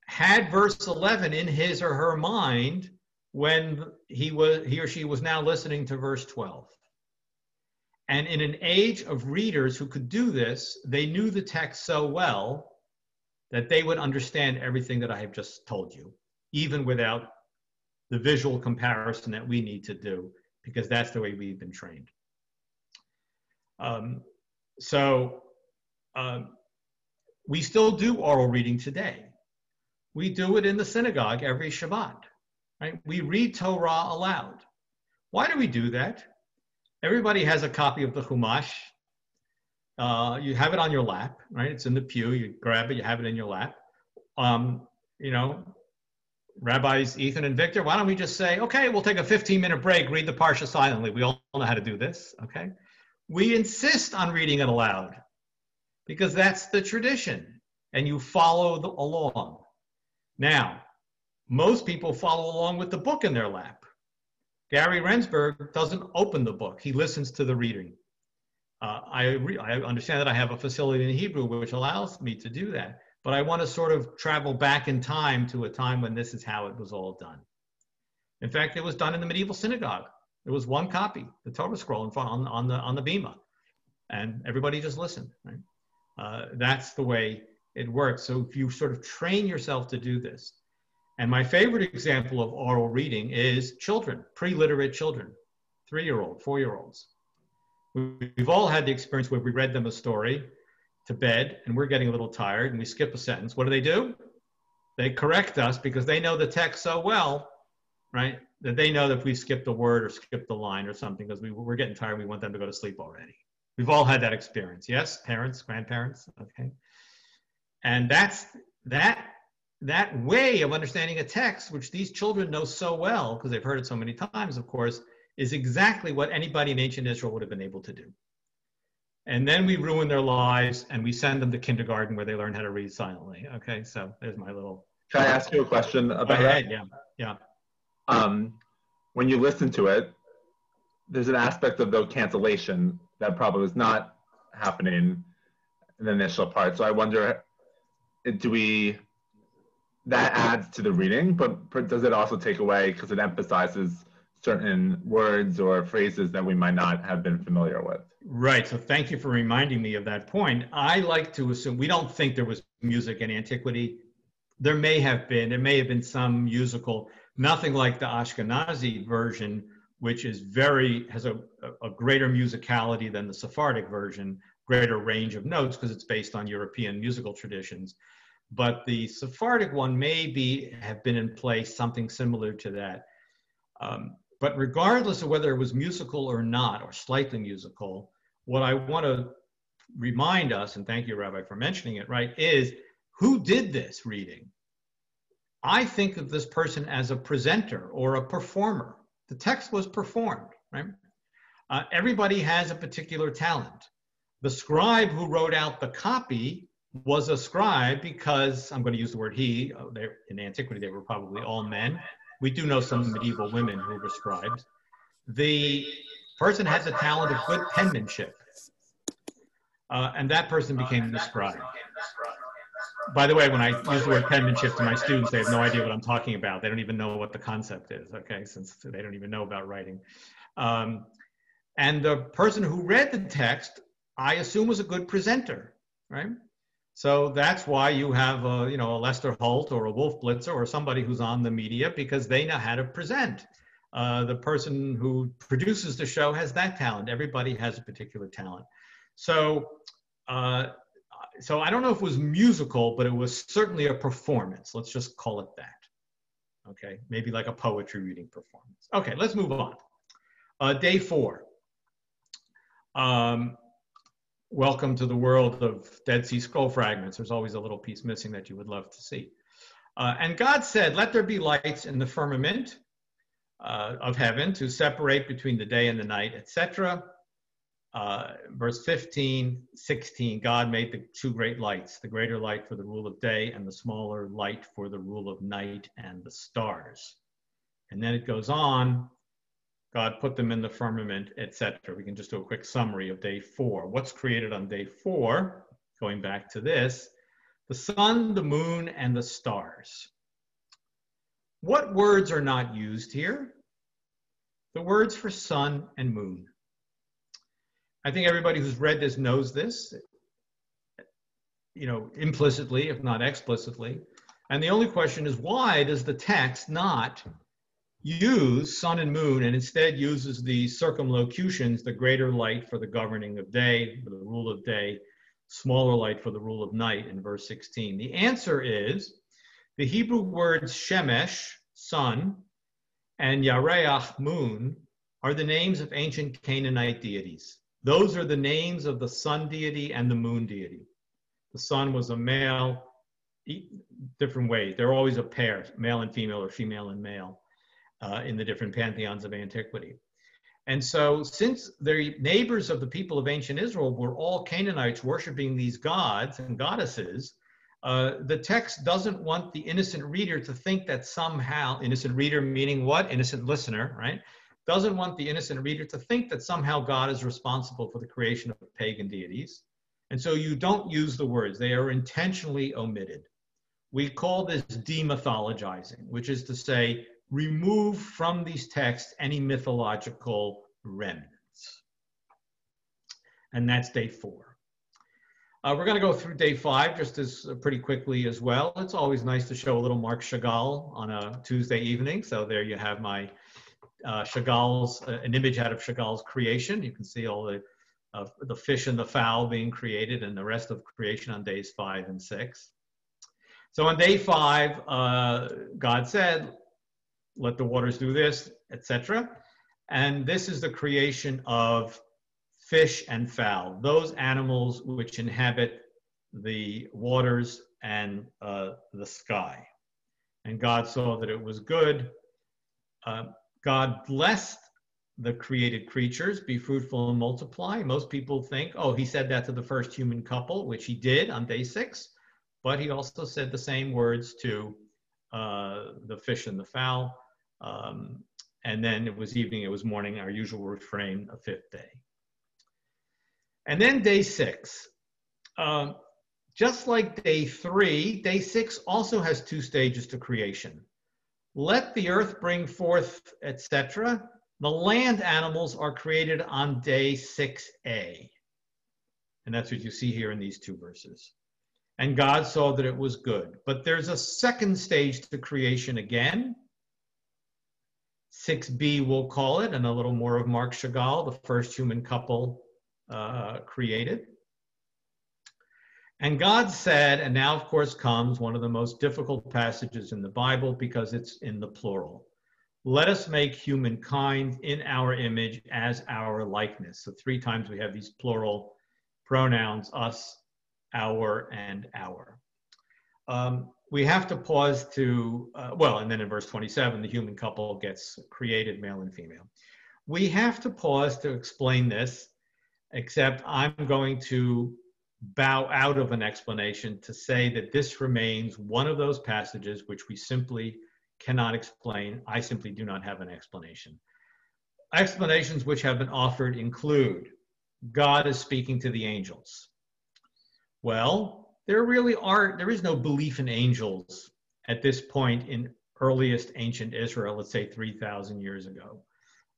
Had verse 11 in his or her mind when he or she was now listening to verse 12. And in an age of readers who could do this, they knew the text so well that they would understand everything that I have just told you, even without the visual comparison that we need to do, because that's the way we've been trained. We still do oral reading today. We do it in the synagogue every Shabbat, right? We read Torah aloud. Why do we do that? Everybody has a copy of the Chumash. You have it on your lap, right? It's in the pew. You grab it, you have it in your lap. You know, Rabbis Ethan and Victor, why don't we just say, okay, we'll take a 15-minute break, read the Parsha silently. We all know how to do this, okay? We insist on reading it aloud because that's the tradition, and you follow along. Now, most people follow along with the book in their lap. Gary Rendsburg doesn't open the book. He listens to the reading. I understand that I have a facility in Hebrew which allows me to do that, but I want to sort of travel back in time to a time when this is how it was all done. In fact, it was done in the medieval synagogue. There was one copy, the Torah scroll in front on the bima, and everybody just listened. Right? That's the way it works. So if you sort of train yourself to do this, and my favorite example of oral reading is children, pre-literate children, 3-year-old, 4-year-olds. We've all had the experience where we read them a story to bed and we're getting a little tired and we skip a sentence. What do? They correct us because they know the text so well, right? That they know that if we skipped a word or skipped a line or something because we're getting tired, we want them to go to sleep already. We've all had that experience. Yes, parents, grandparents, okay. And that's that way of understanding a text, which these children know so well because they've heard it so many times, of course, is exactly what anybody in ancient Israel would have been able to do. And then we ruin their lives and we send them to kindergarten where they learn how to read silently. Okay, so there's my little... Can I ask you a question about that? Yeah. When you listen to it, there's an aspect of the cancellation that probably was not happening in the initial part. So I wonder, that adds to the reading, but does it also take away because it emphasizes certain words or phrases that we might not have been familiar with? Right, so thank you for reminding me of that point. I like to assume, we don't think there was music in antiquity. There may have been some musical, nothing like the Ashkenazi version, which is has a greater musicality than the Sephardic version, greater range of notes because it's based on European musical traditions. But the Sephardic one may have been in place, something similar to that. But regardless of whether it was musical or not, or slightly musical, what I want to remind us, and thank you, Rabbi, for mentioning it, right, is who did this reading? I think of this person as a presenter or a performer. The text was performed, right? Everybody has a particular talent. The scribe who wrote out the copy was a scribe because, I'm going to use the word he, in antiquity they were probably all men. We do know some medieval women who were scribes. The person had the talent of good penmanship, and that person became the scribe. by the way, when I use the word penmanship to my students, they have no idea what I'm talking about. They don't even know what the concept is, okay, since they don't even know about writing. And the person who read the text, I assume, was a good presenter, right? So that's why you have a, you know, a Lester Holt or a Wolf Blitzer or somebody who's on the media, because they know how to present. The person who produces the show has that talent. Everybody has a particular talent. So, so I don't know if it was musical, but it was certainly a performance. Let's just call it that. Okay, maybe like a poetry reading performance. Okay, let's move on. Day 4. Welcome to the world of Dead Sea Scroll fragments. There's always a little piece missing that you would love to see. And God said, let there be lights in the firmament of heaven to separate between the day and the night, etc. Verse 15, 16, God made the 2 great lights, the greater light for the rule of day and the smaller light for the rule of night and the stars. And then it goes on, God put them in the firmament, etc. We can just do a quick summary of day 4. What's created on day 4, going back to this, the sun, the moon, and the stars. What words are not used here? The words for sun and moon. I think everybody who's read this knows this, you know, implicitly, if not explicitly. And the only question is, why does the text not use sun and moon and instead uses the circumlocutions, the greater light for the governing of day, for the rule of day, smaller light for the rule of night in verse 16? The answer is the Hebrew words shemesh, sun, and yareach, moon, are the names of ancient Canaanite deities. Those are the names of the sun deity and the moon deity. The sun was a male, different ways. They're always a pair, male and female or female and male in the different pantheons of antiquity. And so since the neighbors of the people of ancient Israel were all Canaanites worshiping these gods and goddesses, the text doesn't want the innocent reader to think that somehow, innocent reader meaning what? Innocent listener, right? Doesn't want the innocent reader to think that somehow God is responsible for the creation of pagan deities. And so you don't use the words. They are intentionally omitted. We call this demythologizing, which is to say, remove from these texts any mythological remnants. And that's day 4. We're going to go through day 5 just as pretty quickly as well. It's always nice to show a little Marc Chagall on a Tuesday evening. So there you have my Chagall's, an image out of Chagall's creation. You can see all the fish and the fowl being created and the rest of creation on days 5 and 6. So on day 5, God said, let the waters do this, etc. And this is the creation of fish and fowl, those animals which inhabit the waters and the sky. And God saw that it was good. God blessed the created creatures, be fruitful and multiply. Most people think, oh, he said that to the first human couple, which he did on day 6, but he also said the same words to the fish and the fowl. And then it was evening, it was morning, our usual refrain, a 5th day. And then day 6. Just like day 3, day 6 also has 2 stages to creation. Let the earth bring forth, etc. The land animals are created on day 6a. And that's what you see here in these 2 verses. And God saw that it was good. But there's a second stage to creation again. 6b we'll call it, and a little more of Marc Chagall, the first human couple created. And God said, and now of course comes one of the most difficult passages in the Bible because it's in the plural. Let us make humankind in our image as our likeness. So 3 times we have these plural pronouns, us, our, and our. We have to pause to, well, and then in verse 27, the human couple gets created, male and female. We have to pause to explain this, except I'm going to bow out of an explanation to say that this remains one of those passages which we simply cannot explain. I simply do not have an explanation. Explanations which have been offered include God is speaking to the angels. Well, there is no belief in angels at this point in earliest ancient Israel, let's say 3,000 years ago.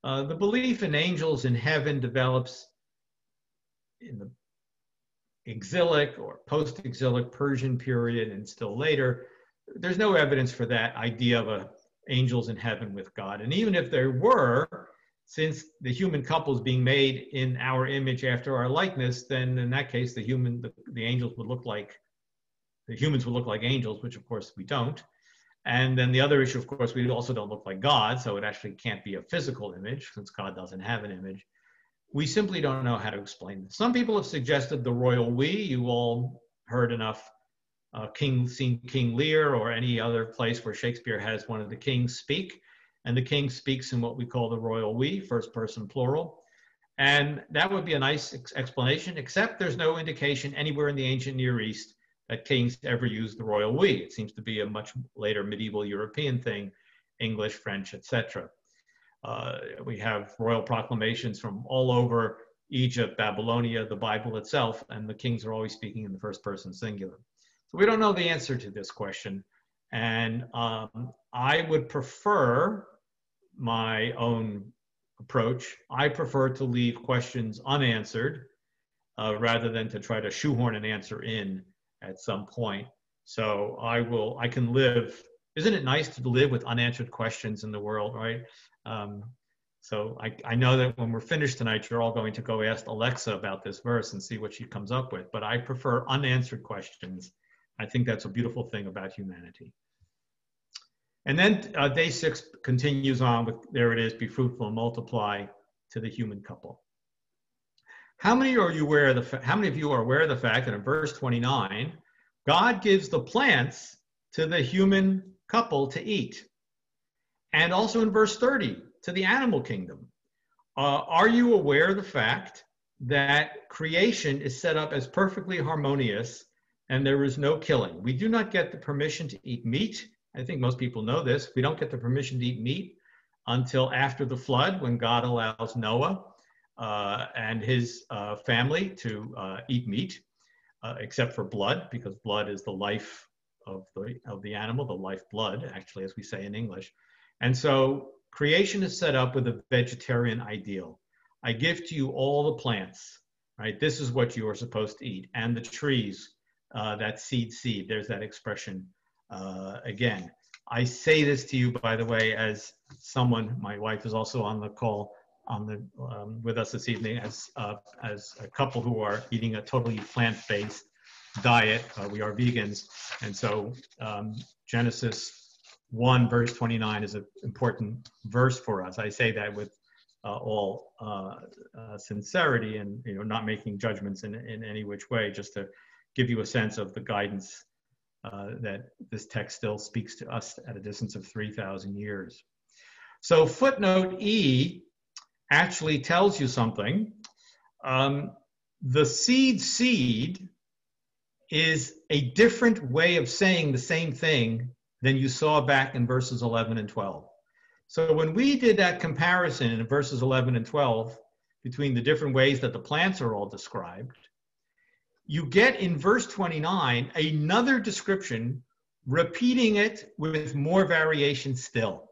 The belief in angels in heaven develops in the exilic or post-exilic Persian period and still later. There's no evidence for that idea of angels in heaven with God. And even if there were, since the human couple is being made in our image after our likeness, then in that case, the angels would look like, the humans would look like angels, which of course we don't. And then the other issue, of course, we also don't look like God, so it actually can't be a physical image since God doesn't have an image. We simply don't know how to explain this. Some people have suggested the royal we. You all heard enough seen King Lear or any other place where Shakespeare has one of the kings speak. And the king speaks in what we call the royal we, first person plural. And that would be a nice explanation, except there's no indication anywhere in the ancient Near East that kings ever used the royal we. It seems to be a much later medieval European thing, English, French, etc. We have royal proclamations from all over Egypt, Babylonia, the Bible itself, and the kings are always speaking in the first person singular. So we don't know the answer to this question. And I would prefer my own approach. I prefer to leave questions unanswered rather than to try to shoehorn an answer in at some point. So I can live. Isn't it nice to live with unanswered questions in the world, right? So I know that when we're finished tonight, you're all going to go ask Alexa about this verse and see what she comes up with. But I prefer unanswered questions. I think that's a beautiful thing about humanity. And then day 6 continues on with, there it is, be fruitful and multiply to the human couple. How many of you are aware of the fact that in verse 29, God gives the plants to the human couple to eat? And also in verse 30, to the animal kingdom. Are you aware of the fact that creation is set up as perfectly harmonious and there is no killing? We do not get the permission to eat meat. I think most people know this. We don't get the permission to eat meat until after the flood, when God allows Noah and his family to eat meat, except for blood, because blood is the life of the animal, the lifeblood, actually, as we say in English. And so creation is set up with a vegetarian ideal. I give to you all the plants, right? This is what you are supposed to eat. And the trees, that seed, there's that expression again. I say this to you, by the way, as someone, my wife is also on the call with us this evening, as a couple who are eating a totally plant-based diet. We are vegans. And so Genesis 1 verse 29 is an important verse for us. I say that with all sincerity and not making judgments in any which way, just to give you a sense of the guidance that this text still speaks to us at a distance of 3,000 years. So footnote E actually tells you something. The seed is a different way of saying the same thing than you saw back in verses 11 and 12. So when we did that comparison in verses 11 and 12 between the different ways that the plants are all described, you get in verse 29 another description, repeating it with more variation still.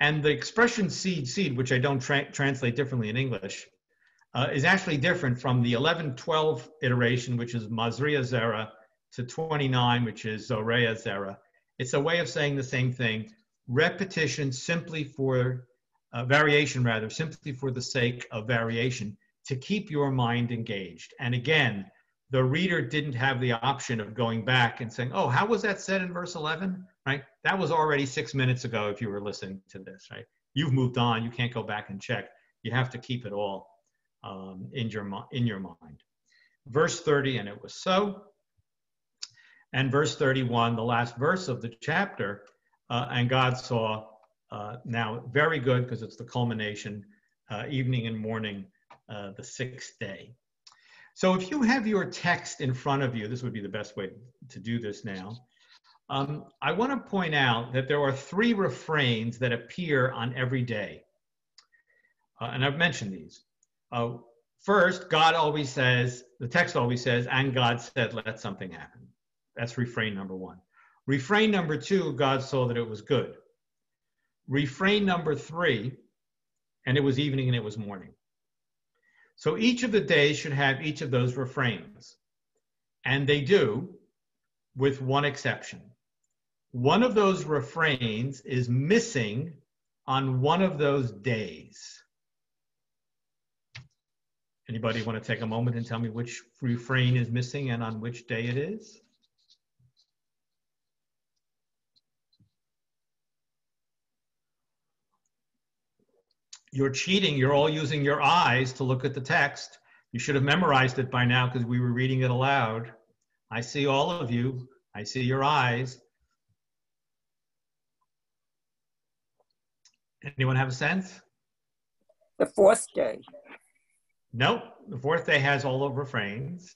And the expression seed, which I don't translate differently in English, is actually different from the 11-12 iteration, which is Mazria Zera, to 29, which is Zorea Zera. It's a way of saying the same thing. Repetition simply for, variation rather, simply for the sake of variation, to keep your mind engaged. And again, the reader didn't have the option of going back and saying, oh, how was that said in verse 11, right? That was already 6 minutes ago if you were listening to this, right? You've moved on, you can't go back and check. You have to keep it all in your mind. Verse 30, and it was so. And verse 31, the last verse of the chapter, and God saw, now very good, because it's the culmination, evening and morning, the 6th day. So if you have your text in front of you, this would be the best way to do this now. I want to point out that there are 3 refrains that appear on every day. And I've mentioned these. First, God always says, the text always says, and God said, let something happen. That's refrain number one. Refrain number two, God saw that it was good. Refrain number three, and it was evening and it was morning. So each of the days should have each of those refrains. And they do, with one exception. One of those refrains is missing on one of those days. Anybody want to take a moment and tell me which refrain is missing and on which day it is? You're cheating. You're all using your eyes to look at the text. You should have memorized it by now because we were reading it aloud. I see all of you. I see your eyes. Anyone have a sense? The fourth day. Nope. The fourth day has all the refrains.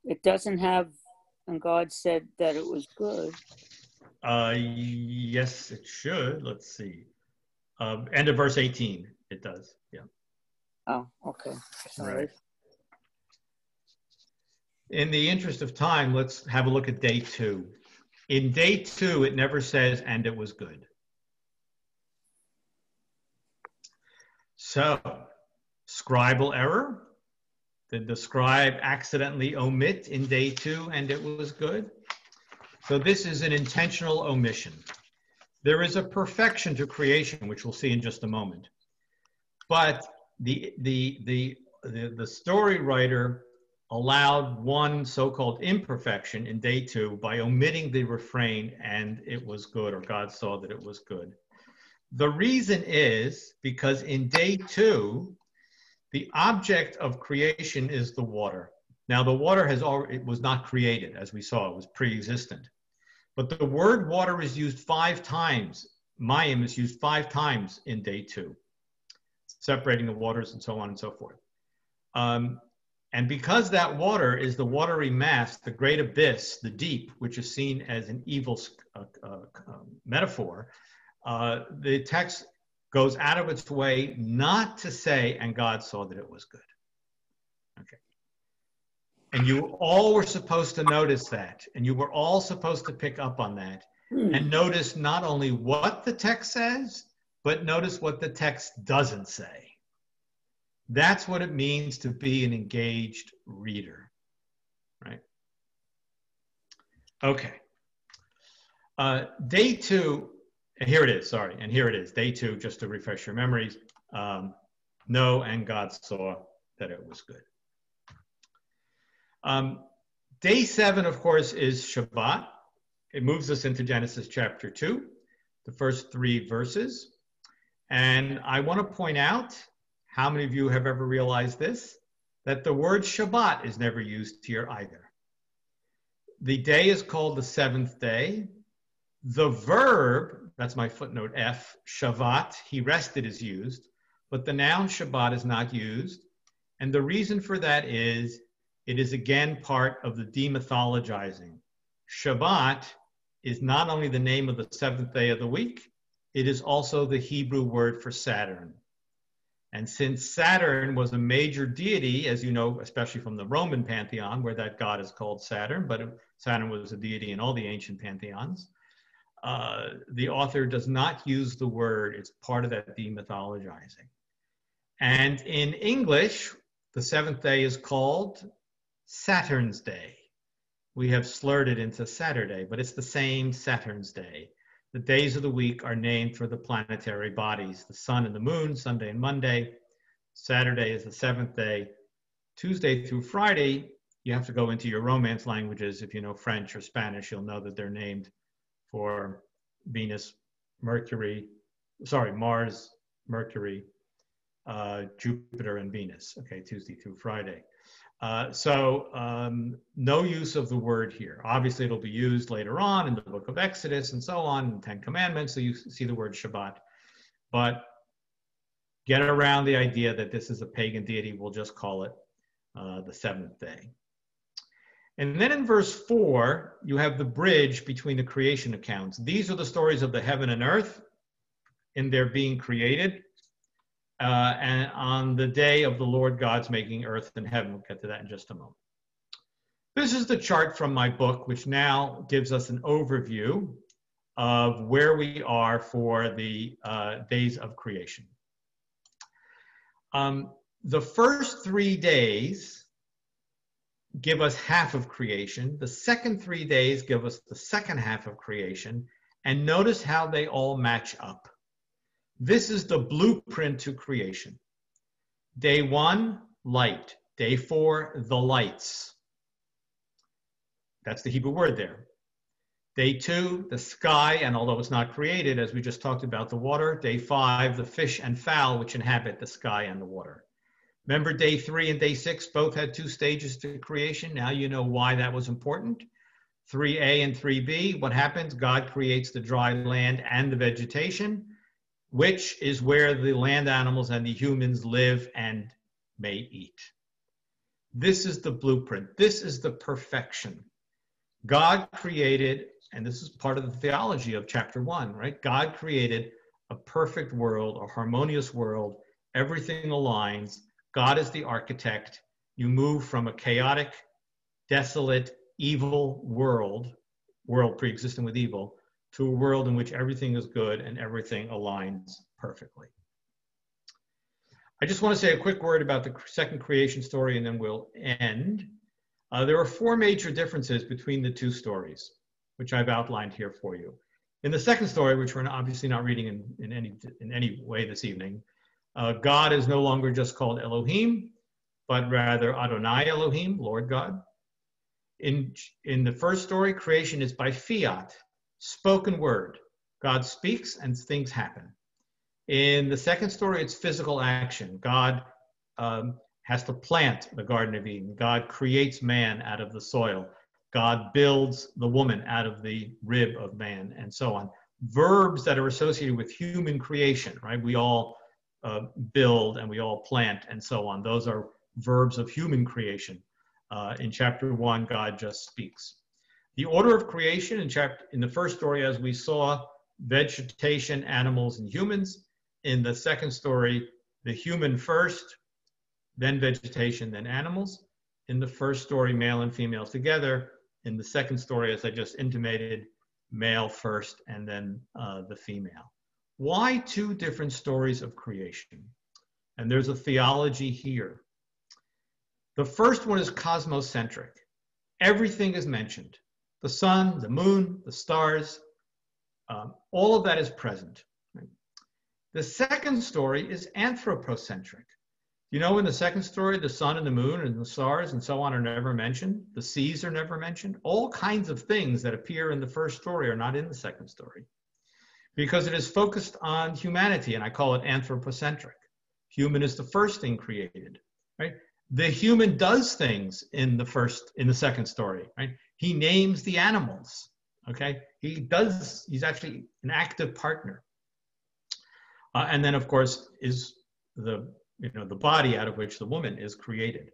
It doesn't have, and God said that it was good. Yes, it should. Let's see. End of verse 18. It does. Yeah. Oh, okay. Sorry. Right. In the interest of time, let's have a look at day 2. In day 2, it never says, and it was good. So, scribal error. Did the scribe accidentally omit in day 2, and it was good? So this is an intentional omission. There is a perfection to creation, which we'll see in just a moment. But the story writer allowed one so-called imperfection in day 2 by omitting the refrain, and it was good, or God saw that it was good. The reason is because in day 2, the object of creation is the water. Now the water it was not created, as we saw, it was pre-existent. But the word water is used 5 times. Mayim is used 5 times in day 2, separating the waters and so on and so forth. And because that water is the watery mass, the great abyss, the deep, which is seen as an evil metaphor, the text goes out of its way not to say, and God saw that it was good. Okay. And you all were supposed to notice that, and you were all supposed to pick up on that, and notice not only what the text says, but notice what the text doesn't say. That's what it means to be an engaged reader, right? Okay. Day 2, and here it is, sorry, and here it is, day 2, just to refresh your memories. No, and God saw that it was good. Day 7, of course, is Shabbat. It moves us into Genesis chapter 2, the first 3 verses. And I want to point out, how many of you have ever realized this? That the word Shabbat is never used here either. The day is called the 7th day. The verb, that's my footnote F, Shavat, he rested, is used, but the noun Shabbat is not used. And the reason for that is, it is again part of the demythologizing. Shabbat is not only the name of the 7th day of the week, it is also the Hebrew word for Saturn. And since Saturn was a major deity, as you know, especially from the Roman pantheon, where that god is called Saturn, but Saturn was a deity in all the ancient pantheons, the author does not use the word. It's part of that demythologizing. And in English, the 7th day is called Saturn's Day. We have slurred it into Saturday, but it's the same Saturn's Day. The days of the week are named for the planetary bodies, the sun and the moon, Sunday and Monday. Saturday is the 7th day. Tuesday through Friday, you have to go into your Romance languages. If you know French or Spanish, you'll know that they're named for Venus, Mercury, Mars, Mercury, Jupiter, and Venus. Okay, Tuesday through Friday. No use of the word here. Obviously, it'll be used later on in the book of Exodus and so on, in the 10 Commandments, so you see the word Shabbat. But get around the idea that this is a pagan deity. We'll just call it the 7th day. And then in verse 4, you have the bridge between the creation accounts. These are the stories of the heaven and earth in their being created. And on the day of the Lord God's making earth and heaven. We'll get to that in just a moment. This is the chart from my book, which now gives us an overview of where we are for the days of creation. The first 3 days give us half of creation. The second 3 days give us the second half of creation. And notice how they all match up. This is the blueprint to creation. Day 1, light. Day 4, the lights. That's the Hebrew word there. Day 2, the sky, and although it's not created, as we just talked about the water. Day 5, the fish and fowl which inhabit the sky and the water. Remember day 3 and day 6 both had 2 stages to creation. Now you know why that was important. 3a and 3b, what happens? God creates the dry land and the vegetation, which is where the land animals and the humans live and may eat. This is the blueprint. This is the perfection. God created, and this is part of the theology of chapter 1, right? God created a perfect world, a harmonious world. Everything aligns. God is the architect. You move from a chaotic, desolate, evil world pre-existing with evil, to a world in which everything is good and everything aligns perfectly. I just want to say a quick word about the second creation story and then we'll end. There are 4 major differences between the 2 stories, which I've outlined here for you. In the second story, which we're obviously not reading in any way this evening, God is no longer just called Elohim, but rather Adonai Elohim, Lord God. In the first story, creation is by fiat, spoken word. God speaks and things happen. In the second story, it's physical action. God has to plant the Garden of Eden. God creates man out of the soil. God builds the woman out of the rib of man, and so on. Verbs that are associated with human creation, right? We all build and we all plant and so on. Those are verbs of human creation. In chapter 1, God just speaks. The order of creation in the first story, as we saw, vegetation, animals, and humans. In the second story, the human first, then vegetation, then animals. In the first story, male and female together. In the second story, as I just intimated, male first and then the female. Why 2 different stories of creation? And there's a theology here. The first one is cosmocentric. Everything is mentioned. The sun, the moon, the stars, all of that is present. Right? The second story is anthropocentric. You know, in the second story, the sun and the moon and the stars and so on are never mentioned. The seas are never mentioned. All kinds of things that appear in the first story are not in the second story because it is focused on humanity, and I call it anthropocentric. Human is the first thing created, right? The human does things in the second story, right? He names the animals, okay? He's actually an active partner. And then of course is the body out of which the woman is created.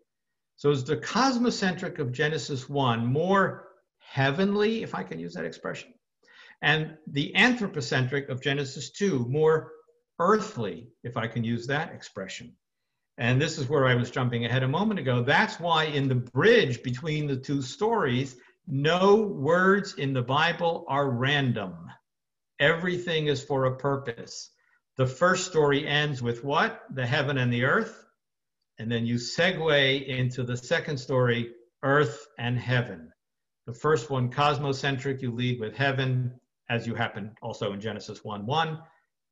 So is the cosmocentric of Genesis 1 more heavenly, if I can use that expression, and the anthropocentric of Genesis 2 more earthly, if I can use that expression. And this is where I was jumping ahead a moment ago. That's why in the bridge between the 2 stories, no words in the Bible are random. Everything is for a purpose. The first story ends with what? The heaven and the earth. And then you segue into the second story, earth and heaven. The first one, cosmocentric, you lead with heaven, as you happen also in Genesis 1:1.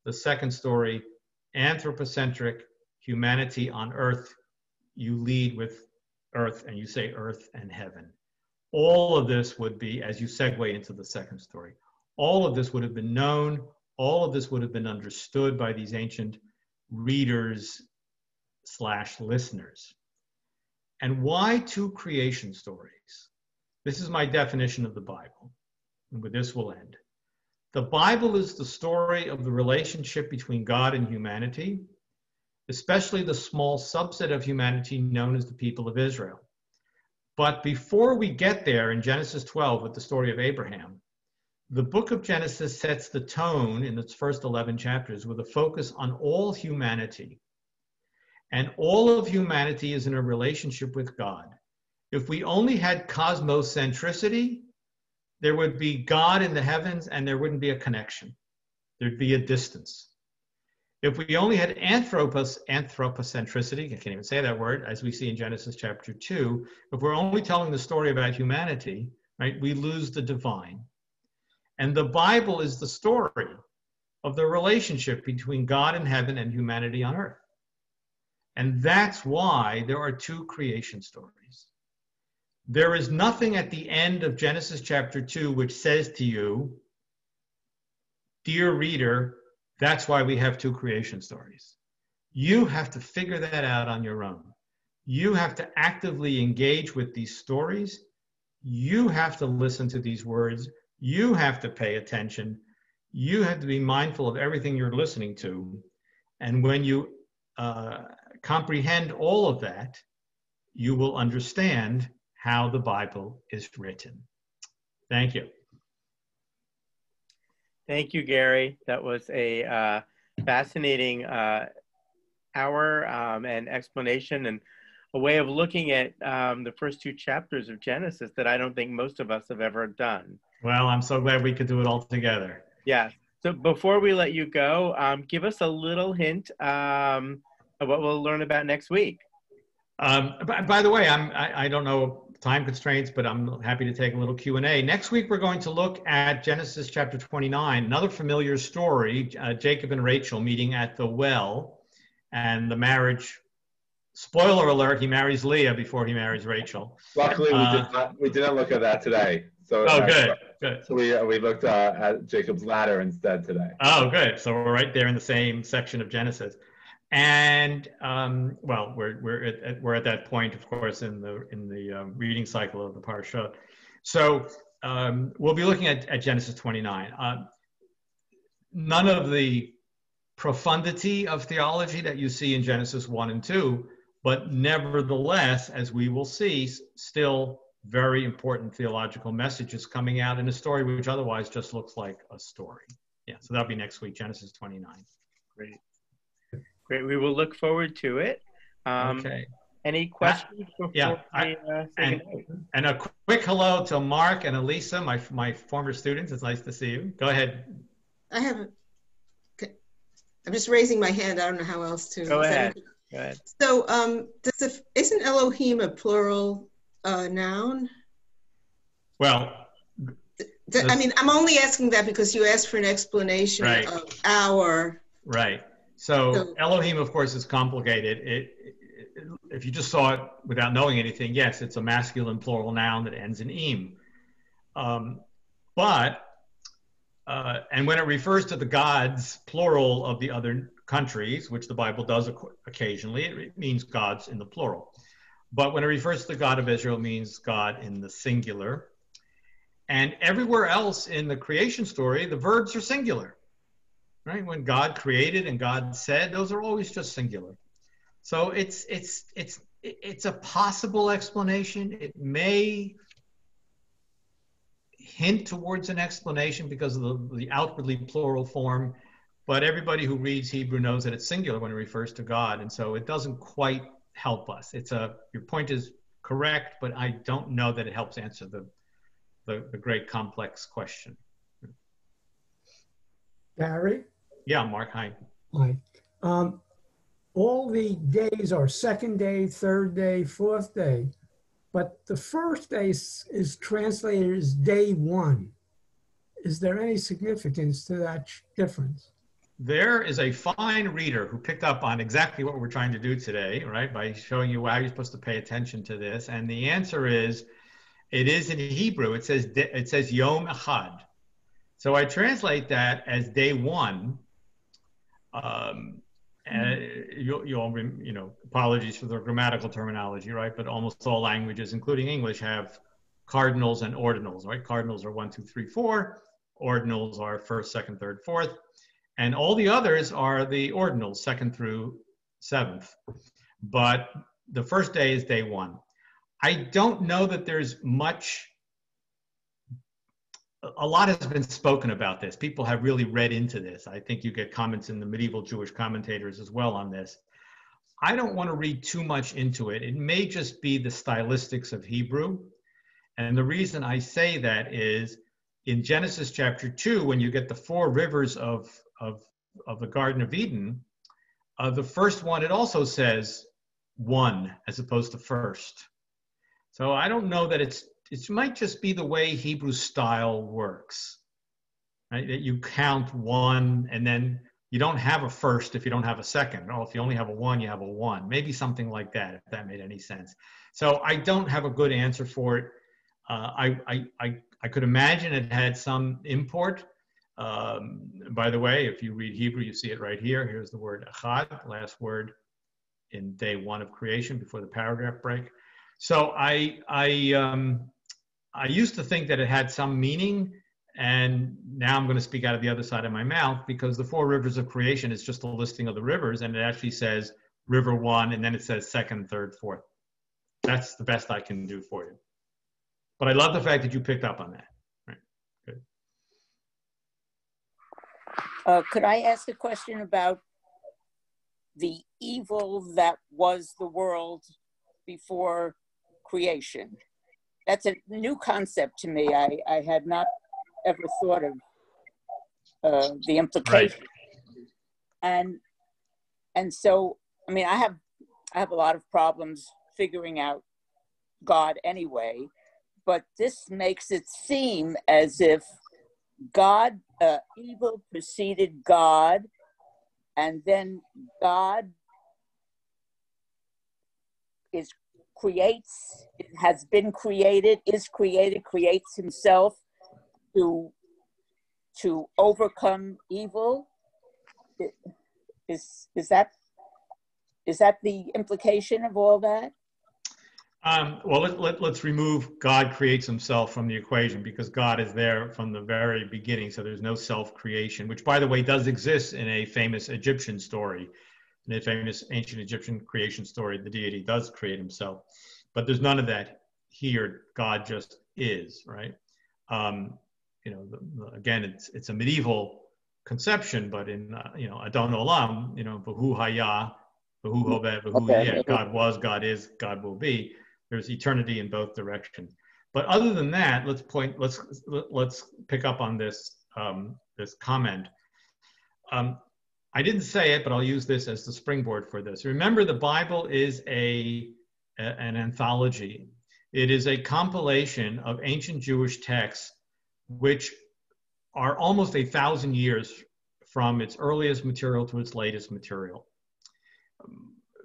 The second story, anthropocentric, humanity on earth, you lead with earth and you say earth and heaven. All of this would be, as you segue into the second story, all of this would have been known, all of this would have been understood by these ancient readers / listeners. And why 2 creation stories? This is my definition of the Bible, and with this we'll end. The Bible is the story of the relationship between God and humanity, especially the small subset of humanity known as the people of Israel. But before we get there in Genesis 12 with the story of Abraham, the book of Genesis sets the tone in its first 11 chapters with a focus on all humanity. And all of humanity is in a relationship with God. If we only had cosmocentricity, there would be God in the heavens and there wouldn't be a connection. There'd be a distance. If we only had anthropocentricity, I can't even say that word, as we see in Genesis chapter 2, if we're only telling the story about humanity, right, we lose the divine. And the Bible is the story of the relationship between God in heaven and humanity on earth. And that's why there are two creation stories. There is nothing at the end of Genesis chapter 2 which says to you, dear reader, that's why we have two creation stories. You have to figure that out on your own. You have to actively engage with these stories. You have to listen to these words. You have to pay attention. You have to be mindful of everything you're listening to. And when you comprehend all of that, you will understand how the Bible is written. Thank you. Thank you, Gary. That was a fascinating hour and explanation and a way of looking at the first two chapters of Genesis that I don't think most of us have ever done. Well, I'm so glad we could do it all together. Yes. So before we let you go, give us a little hint of what we'll learn about next week. By the way, I don't know time constraints, but I'm happy to take a little Q&A. Next week, we're going to look at Genesis chapter 29, another familiar story, Jacob and Rachel meeting at the well, and the marriage. Spoiler alert, he marries Leah before he marries Rachel. Luckily, we didn't look at that today. So good. So we looked at Jacob's ladder instead today. Oh, good. So we're right there in the same section of Genesis. And well, we're at that point, of course, in the reading cycle of the Parashah. So we'll be looking at Genesis 29. None of the profundity of theology that you see in Genesis 1 and 2, but nevertheless, as we will see, still very important theological messages coming out in a story which otherwise just looks like a story. Yeah, so that'll be next week, Genesis 29. Great. Great. We will look forward to it. Okay. Any questions before we say goodnight? And a quick hello to Mark and Elisa, my former students. It's nice to see you. Go ahead. I'm just raising my hand. I don't know how else to. Go ahead. Go ahead. So isn't Elohim a plural noun? Well, I mean, I'm only asking that because you asked for an explanation of our. Right. So Elohim, of course, is complicated. If you just saw it without knowing anything, yes, it's a masculine plural noun that ends in im. And when it refers to the gods, plural of the other countries, which the Bible does occasionally, it means gods in the plural. But when it refers to the God of Israel, it means God in the singular. And everywhere else in the creation story, the verbs are singular. Right? When God created and God said, those are always just singular. So it's a possible explanation. It may hint towards an explanation because of the outwardly plural form, but everybody who reads Hebrew knows that it's singular when it refers to God, and so it doesn't quite help us. Your point is correct, but I don't know that it helps answer the great complex question. Gary? Yeah, Mark, hi. Hi. All the days are second day, third day, fourth day, but the first day is translated as day one. Is there any significance to that difference? There is a fine reader who picked up on exactly what we're trying to do today, right? By showing you how you're supposed to pay attention to this. And the answer is, it is in Hebrew. It says Yom Echad. So I translate that as day one. And apologies for the grammatical terminology, right? But almost all languages, including English, have cardinals and ordinals, right? Cardinals are 1, 2, 3, 4. Ordinals are first, second, third, fourth. And all the others are the ordinals, 2nd through 7th. But the first day is day one. I don't know that there's a lot has been spoken about this. People have really read into this. I think you get comments in the medieval Jewish commentators as well on this. I don't want to read too much into it. It may just be the stylistics of Hebrew. And the reason I say that is in Genesis chapter 2, when you get the 4 rivers of the Garden of Eden, the first one, it also says one as opposed to first. So I don't know that it might just be the way Hebrew style works, right? That you count one and then you don't have a first if you don't have a second. Or if you only have a one, you have a one. Maybe something like that, if that made any sense. So I don't have a good answer for it. I could imagine it had some import. By the way, if you read Hebrew, you see it right here. Here's the word echad, last word in day 1 of creation before the paragraph break. So I used to think that it had some meaning, and now I'm going to speak out of the other side of my mouth, because the 4 rivers of creation is just a listing of the rivers, and it actually says river 1, and then it says 2nd, 3rd, 4th. That's the best I can do for you. But I love the fact that you picked up on that. Right. Good. Could I ask a question about the evil that was the world before creation? That's a new concept to me. I had not ever thought of the implication. Right. And so, I mean, I have a lot of problems figuring out God anyway, but this makes it seem as if God, evil preceded God, and then God creates, creates himself to overcome evil. Is that the implication of all that? Well, let's remove God creates himself from the equation, because God is there from the very beginning. So there's no self-creation, which, by the way, does exist in a famous Egyptian story. In a famous ancient Egyptian creation story, the deity does create himself. But there's none of that here. God just is, right? Again, it's a medieval conception, but in, Adon Olam, V'hu Haya, V'hu Hoveh, V'hu Yeh, God was, God is, God will be. There's eternity in both directions. But other than that, let's pick up on this this comment. I didn't say it, but I'll use this as the springboard for this. Remember, the Bible is an anthology. It is a compilation of ancient Jewish texts, which are almost 1,000 years from its earliest material to its latest material.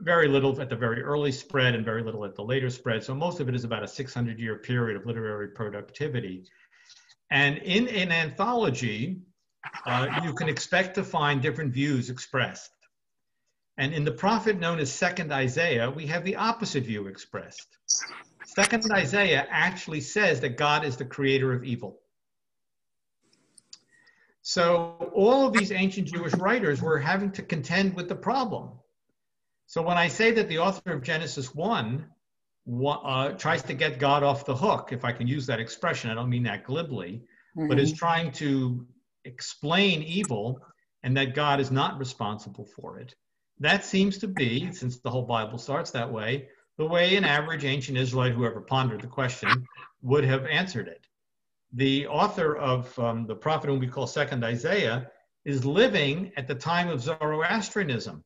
Very little at the very early spread and very little at the later spread. So most of it is about a 600-year period of literary productivity. And in an anthology, you can expect to find different views expressed. And in the prophet known as Second Isaiah, we have the opposite view expressed. Second Isaiah actually says that God is the creator of evil. So all of these ancient Jewish writers were having to contend with the problem. So when I say that the author of Genesis 1 tries to get God off the hook, if I can use that expression, I don't mean that glibly, but is trying to explain evil and that God is not responsible for it. That seems to be, since the whole Bible starts that way an average ancient Israelite, whoever pondered the question, would have answered it. The author of the prophet whom we call Second Isaiah is living at the time of Zoroastrianism,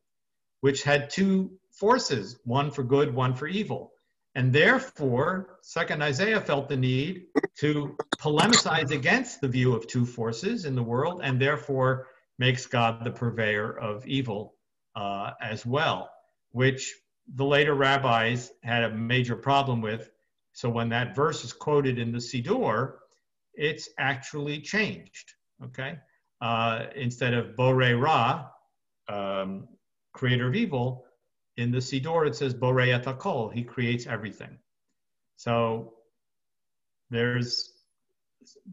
which had 2 forces, one for good, one for evil. And therefore, Second Isaiah felt the need to polemicize against the view of 2 forces in the world, and therefore makes God the purveyor of evil as well, which the later rabbis had a major problem with. So when that verse is quoted in the Siddur, it's actually changed, okay? Instead of Borei Ra, creator of evil, in the Siddur it says Borei et hakol, he creates everything. So there's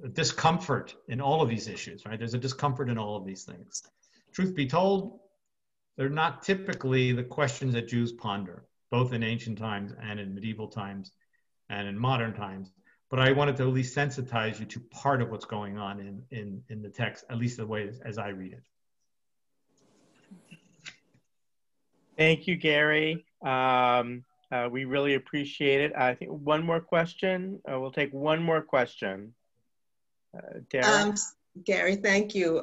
a discomfort in all of these issues, right? There's a discomfort in all of these things. Truth be told, they're not typically the questions that Jews ponder, both in ancient times and in medieval times and in modern times. But I wanted to at least sensitize you to part of what's going on in the text, at least the way as I read it. Thank you, Gary. We really appreciate it. I think one more question. We'll take one more question. Derek? Gary, thank you.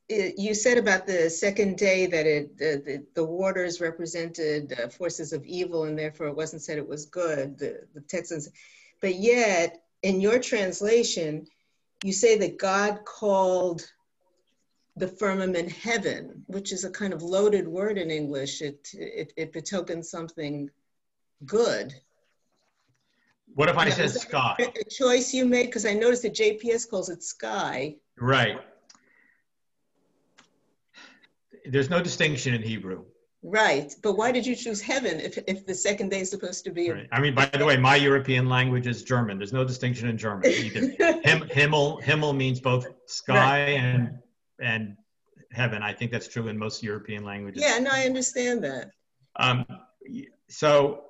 You said about the second day that the waters represented forces of evil, and therefore it wasn't said it was good, the Texans. But yet, in your translation, you say that God called the firmament heaven, which is a kind of loaded word in English. It betokens something good. What if I said Was that sky? a choice you made? Because I noticed that JPS calls it sky. Right. There's no distinction in Hebrew. Right, but why did you choose heaven if the second day is supposed to be? Right. I mean, by the way, my European language is German. There's no distinction in German either. Himmel means both sky right. and heaven. I think that's true in most European languages. Yeah, no, I understand that. So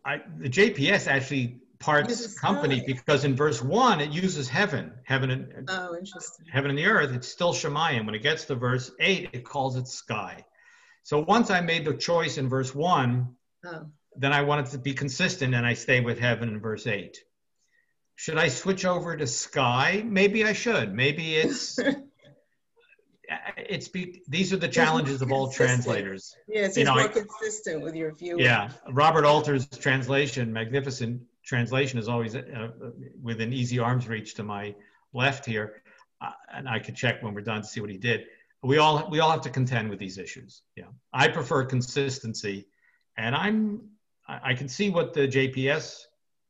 the JPS actually parts company because in verse 1 it uses heaven and oh, interesting. Heaven and the earth. It's still Shemayim. When it gets to verse 8, it calls it sky. So once I made the choice in verse 1, then I wanted to be consistent and I stay with heaven in verse 8. Should I switch over to sky? Maybe I should. Maybe it's these are the challenges of all translators. Yes, it's more consistent with your view. Yeah, Robert Alter's translation, magnificent translation, is always within easy arm's reach to my left here, and I could check when we're done to see what he did. We all have to contend with these issues. Yeah, I prefer consistency, and I can see what the JPS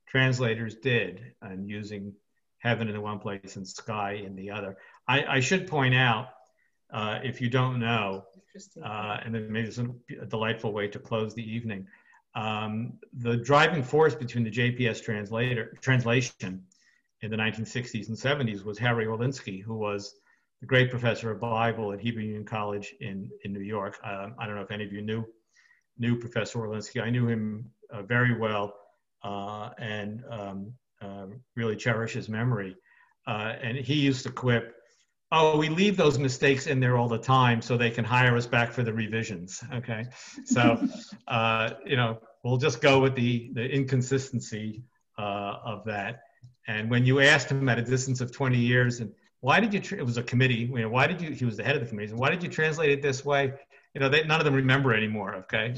translators did and using heaven in one place and sky in the other. I should point out, if you don't know, and then maybe it's a delightful way to close the evening, the driving force between the JPS translation in the 1960s and 70s was Harry Orlinsky, who was the great professor of Bible at Hebrew Union College in New York. I don't know if any of you knew Professor Orlinsky. I knew him very well and really cherish his memory. And he used to quip, "Oh, we leave those mistakes in there all the time so they can hire us back for the revisions." Okay, so we'll just go with the inconsistency of that. And when you asked him at a distance of 20 years, and why did you? It was a committee. Why did you? He was the head of the committee. And why did you translate it this way? None of them remember anymore. Okay,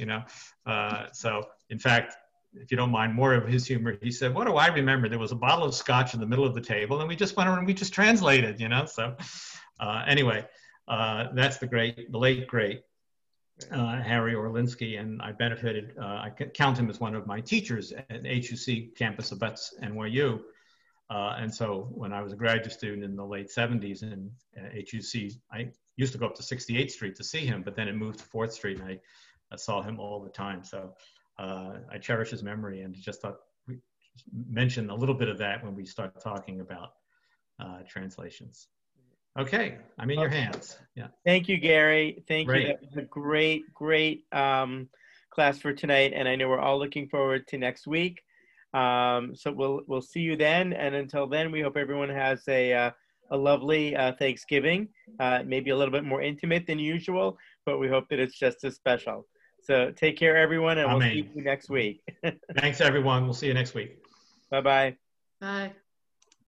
so in fact, if you don't mind more of his humor, he said, "What do I remember? There was a bottle of scotch in the middle of the table, and we just went around and we just translated." So anyway, that's the late great Harry Orlinsky, and I benefited. I count him as one of my teachers at HUC campus of Betts NYU. And so when I was a graduate student in the late 70s in HUC, I used to go up to 68th Street to see him, but then it moved to 4th Street, and I saw him all the time. So I cherish his memory, and just thought we mention a little bit of that when we start talking about translations. Okay, I'm in your hands. Yeah. Thank you, Gary. Thank you. That was a great class for tonight, and I know we're all looking forward to next week. So we'll see you then, and until then, we hope everyone has a lovely Thanksgiving. Maybe a little bit more intimate than usual, but we hope that it's just as special. So take care, everyone, and we'll see you next week. Thanks, everyone. We'll see you next week. Bye-bye. Bye.